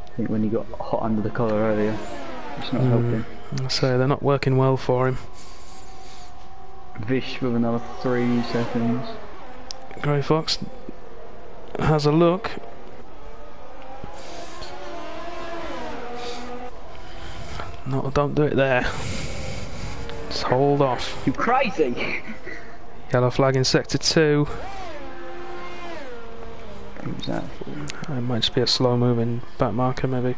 I think when he got hot under the collar earlier, it's not helping. So they're not working well for him. Vish with another 3 seconds. Grey Fox has a look. No, don't do it there. Just hold off. You crazy! Yellow flag in sector 2. Who's that for? It might just be a slow moving back marker, maybe.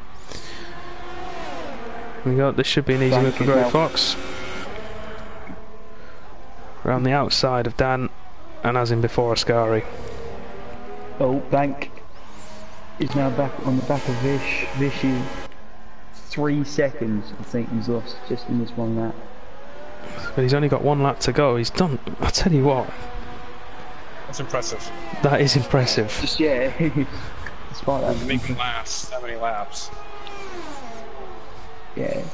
Here we go. This should be an easy move for Grey Fox. Around the outside of Dan, and as in before, Ascari. Oh, Bank is now back on the back of Vish. Vish is 3 seconds, I think he's lost just in this one lap. But he's only got 1 lap to go. He's done. I tell you what. That's impressive. That is impressive. Just despite that. To make him last that many laps. Yeah.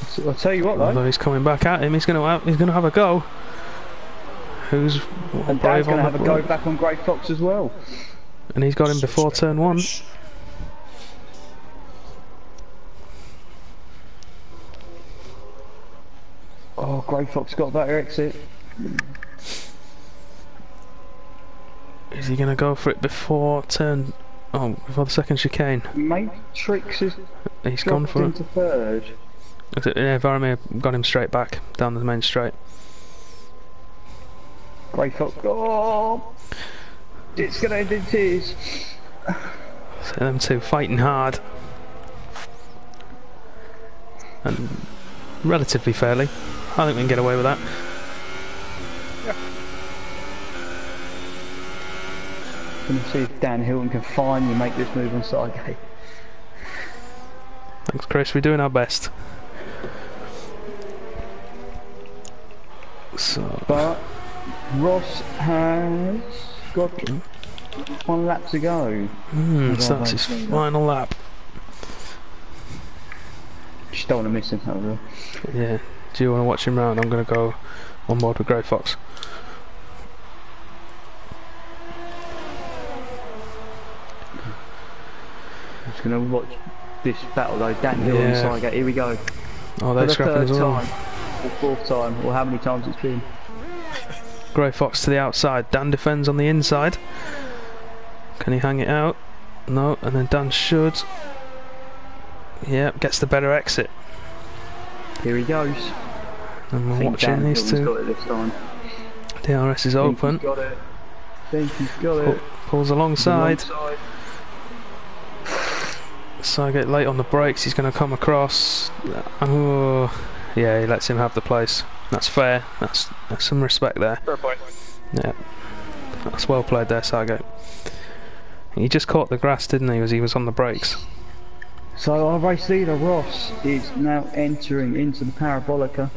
So I'll tell you what, though. Although he's coming back at him, he's going to have a go. Who's and Dan's going to have a go back on Grey Fox as well. And he's got him before turn 1. Oh, Grey Fox got a better exit. Is he going to go for it before turn? Oh, before the second chicane. Matrix is. He's gone for into third. Yeah, Varamir got him straight back down the main straight. Grey Fox. Oh, it's going to end in tears. So them two fighting hard. And relatively fairly. I think we can get away with that. Yeah. Gonna see if Dan Hilton can finally make this move on Sidegate. Thanks, Chris. We're doing our best. So, but Ross has got 1 lap to go. So that's his final lap. Just don't want to miss him, that was all. Yeah. Do you want to watch him round? I'm going to go on board with Grey Fox. I'm just going to watch this battle though. Dan Hill and Sidegate. Here we go. Oh, they're scrapping as well. Or 4th time, or how many times it's been. Grey Fox to the outside. Dan defends on the inside. Can he hang it out? No, and then Dan should. Yeah, gets the better exit. Here he goes. And I we're think watching Dan these Hilton's two. got it this time. DRS is open. Got it. Think he's got it. Pulls alongside. Sygate late on the brakes, he's going to come across. Oh, yeah, he lets him have the place. That's fair. That's some respect there. Fair play. Yeah, that's well played there, Sygate. He just caught the grass, didn't he, as he was on the brakes? So our race leader Ross is now entering into the Parabolica.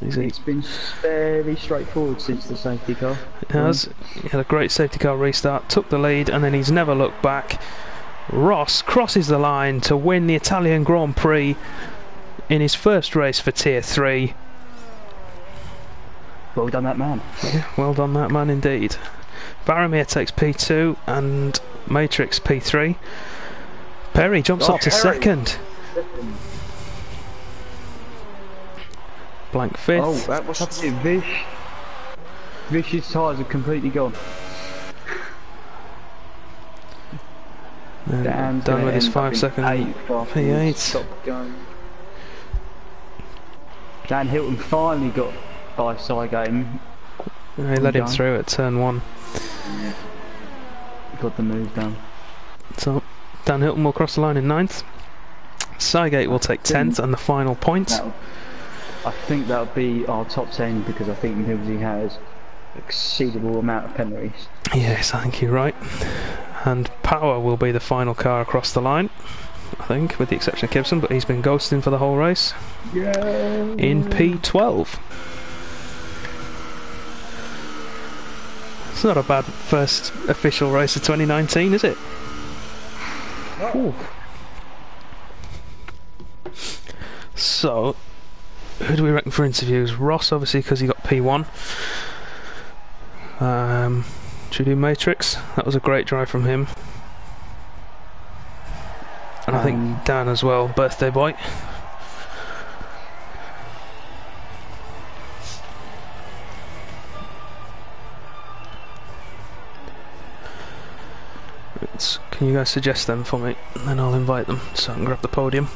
It's been fairly straightforward since the safety car. It has. He had a great safety car restart, took the lead, and then he's never looked back. Ross crosses the line to win the Italian Grand Prix in his first race for Tier 3. Well done, that man. Yeah, well done, that man, indeed. Baromir takes P2 and Matrix P3. Perry jumps up to second. Blank fifth. Oh, what's happening? Vish. Vish's tyres are completely gone. Dan's done with his 5 second P8. Dan Hilton finally got by Sygate. He let him through at turn 1. Got the move done. So Dan Hilton will cross the line in 9th. Sygate will take 10th and the final point. I think that'll be our top 10 because I think Millsy has exceedable amount of penalties. Yes, I think you're right. And Power will be the final car across the line, I think, with the exception of Gibson, but he's been ghosting for the whole race. Yeah. In P12. It's not a bad first official race of 2019, is it? Oh. So, who do we reckon for interviews? Ross, obviously, because he got P1. Should we do Matrix? That was a great drive from him. And I think Dan as well, birthday boy. Can you guys suggest them for me? And then I'll invite them so I can grab the podium.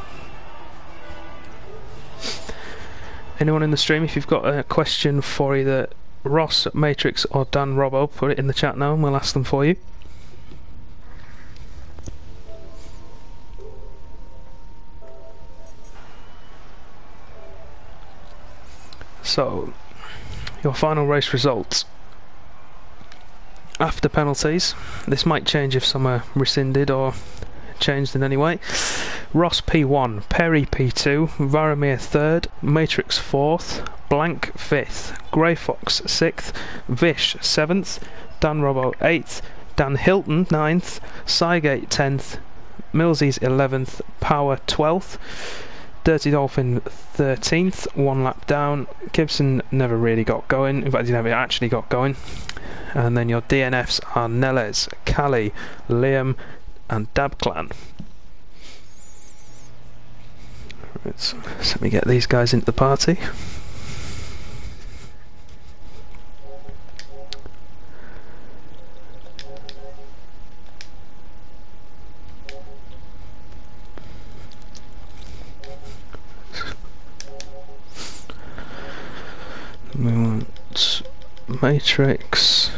Anyone in the stream, if you've got a question for either Ross, Matrix or Dan Robbo, put it in the chat now and we'll ask them for you. So, your final race results. After penalties, this might change if some are rescinded or changed in any way. Ross P1, Perry P2, Varomir 3rd, Matrix 4th, Blank 5th, Grey Fox 6th, Vish 7th, Dan Robbo 8th, Dan Hilton 9th, Sygate 10th, Millsy's 11th, Power 12th, Dirty Dolphin 13th, 1 lap down. Gibson never really got going, in fact he never actually got going. And then your DNFs are Neles, Callie, Liam and Dabclan. Right, so let me get these guys into the party. We want Matrix.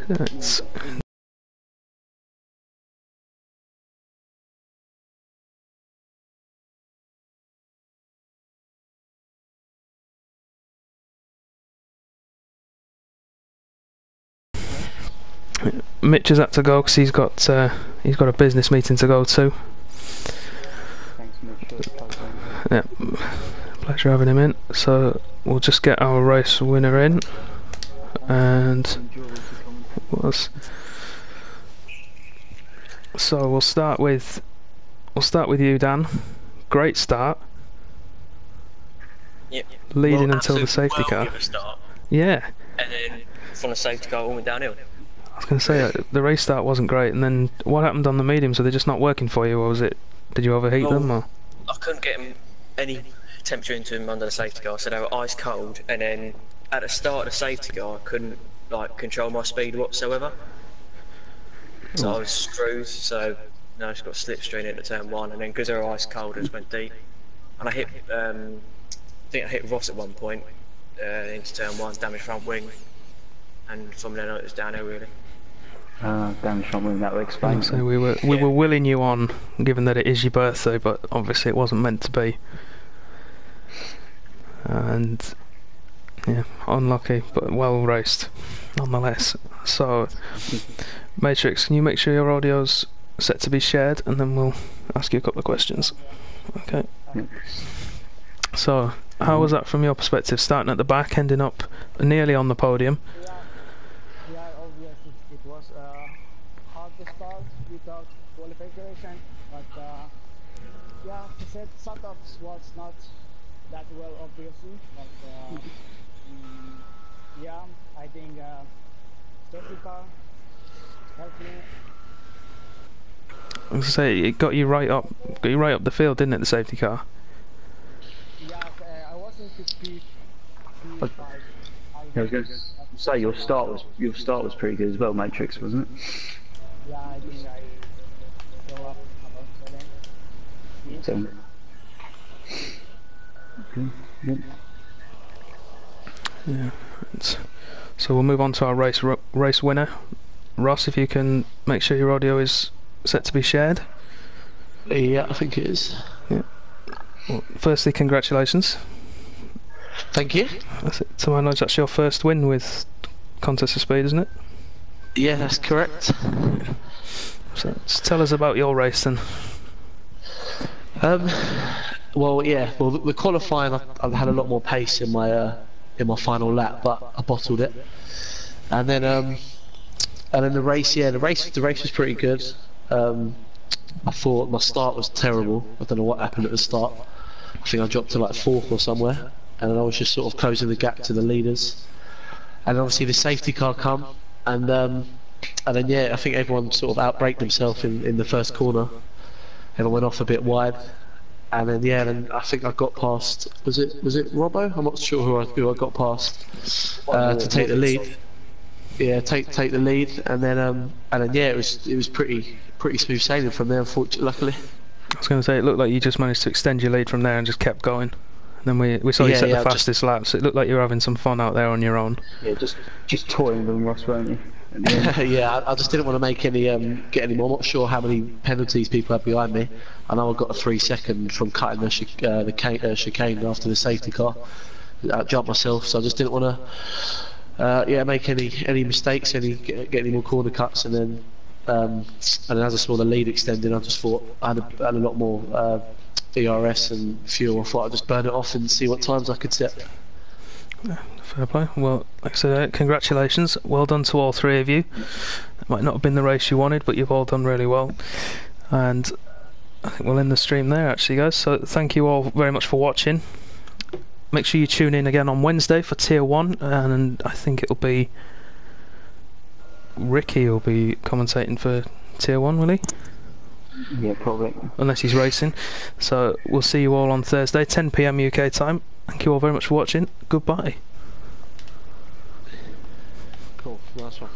That's Mitch has had to go because he's got a business meeting to go to. Thanks, Mitch. Yeah, pleasure having him in. So we'll just get our race winner in, and it was. So we'll start with you, Dan. Great start. Yep. Leading until the safety car. Yeah. And then from the safety car all went downhill. I was going to say the race start wasn't great, and then what happened on the mediums? Are they just not working for you, or was it? Did you overheat them? Or? I couldn't get them any temperature into them under the safety car, so they were ice cold. And then at the start of the safety car, I couldn't like control my speed whatsoever. So I was screwed. So I just got slipstream into turn 1, and then because they were ice cold, I just went deep. And I hit, I think I hit Ross at one point into turn 1, damaged front wing, and from then on it was downhill really. Damage front wing, that would explain. So we were willing you on, given that it is your birthday, but obviously it wasn't meant to be. And yeah, unlucky, but well raced nonetheless. So, Matrix, can you make sure your audio's set to be shared, and then we'll ask you a couple of questions. Okay. So, how was that from your perspective, starting at the back, ending up nearly on the podium? Yeah, obviously it was hard to start without qualification, but yeah, the setups was not that well, obviously, but yeah, I think safety car helped me. I was to say, it got you right up the field, didn't it, the safety car? Yeah, I wasn't P5. I was going to say your start was pretty good as well, Matrix, wasn't it? Yeah, I think I go up about 7. Okay. Yep. Yeah. So we'll move on to our race winner. Ross, if you can make sure your audio is set to be shared. Yeah, I think it is. Yeah. Well, firstly, congratulations. Thank you. To my knowledge, that's your first win with Contest of Speed, isn't it? Yeah, that's correct. So tell us about your race then. Well, yeah. Well, the qualifying, I had a lot more pace in my final lap, but I bottled it. And then the race, yeah, the race was pretty good. I thought my start was terrible. I don't know what happened at the start. I think I dropped to like 4th or somewhere, and then I was just sort of closing the gap to the leaders. And obviously the safety car come, and then yeah, I think everyone sort of outbraked themselves in the first corner. Everyone went off a bit wide, and then yeah, then I think I got past. Was it Robbo? I'm not sure who I got past to take the lead. Yeah, take the lead, and then yeah, it was pretty smooth sailing from there. Unfortunately, luckily. I was going to say, it looked like you just managed to extend your lead from there and just kept going. And then we saw you set the fastest laps. It looked like you were having some fun out there on your own. Yeah, just toying with Ross, weren't you? Yeah, I just didn't want to make get any more. I'm not sure how many penalties people had behind me. I know I got a 3-second from cutting the chicane after the safety car. I jumped myself, so I just didn't want to make any mistakes, get any more corner cuts, and then as I saw the lead extending, I just thought I had a lot more ERS and fuel. I thought I'd just burn it off and see what times I could set. Yeah, fair play. Well, like I said, congratulations. Well done to all three of you. It might not have been the race you wanted, but you've all done really well. And I think we'll end the stream there, actually, guys. So thank you all very much for watching. Make sure you tune in again on Wednesday for Tier 1, and I think it'll be Ricky will be commentating for Tier 1, will he? Yeah, probably. Unless he's racing. So we'll see you all on Thursday, 10 PM UK time. Thank you all very much for watching. Goodbye. Cool, nice one.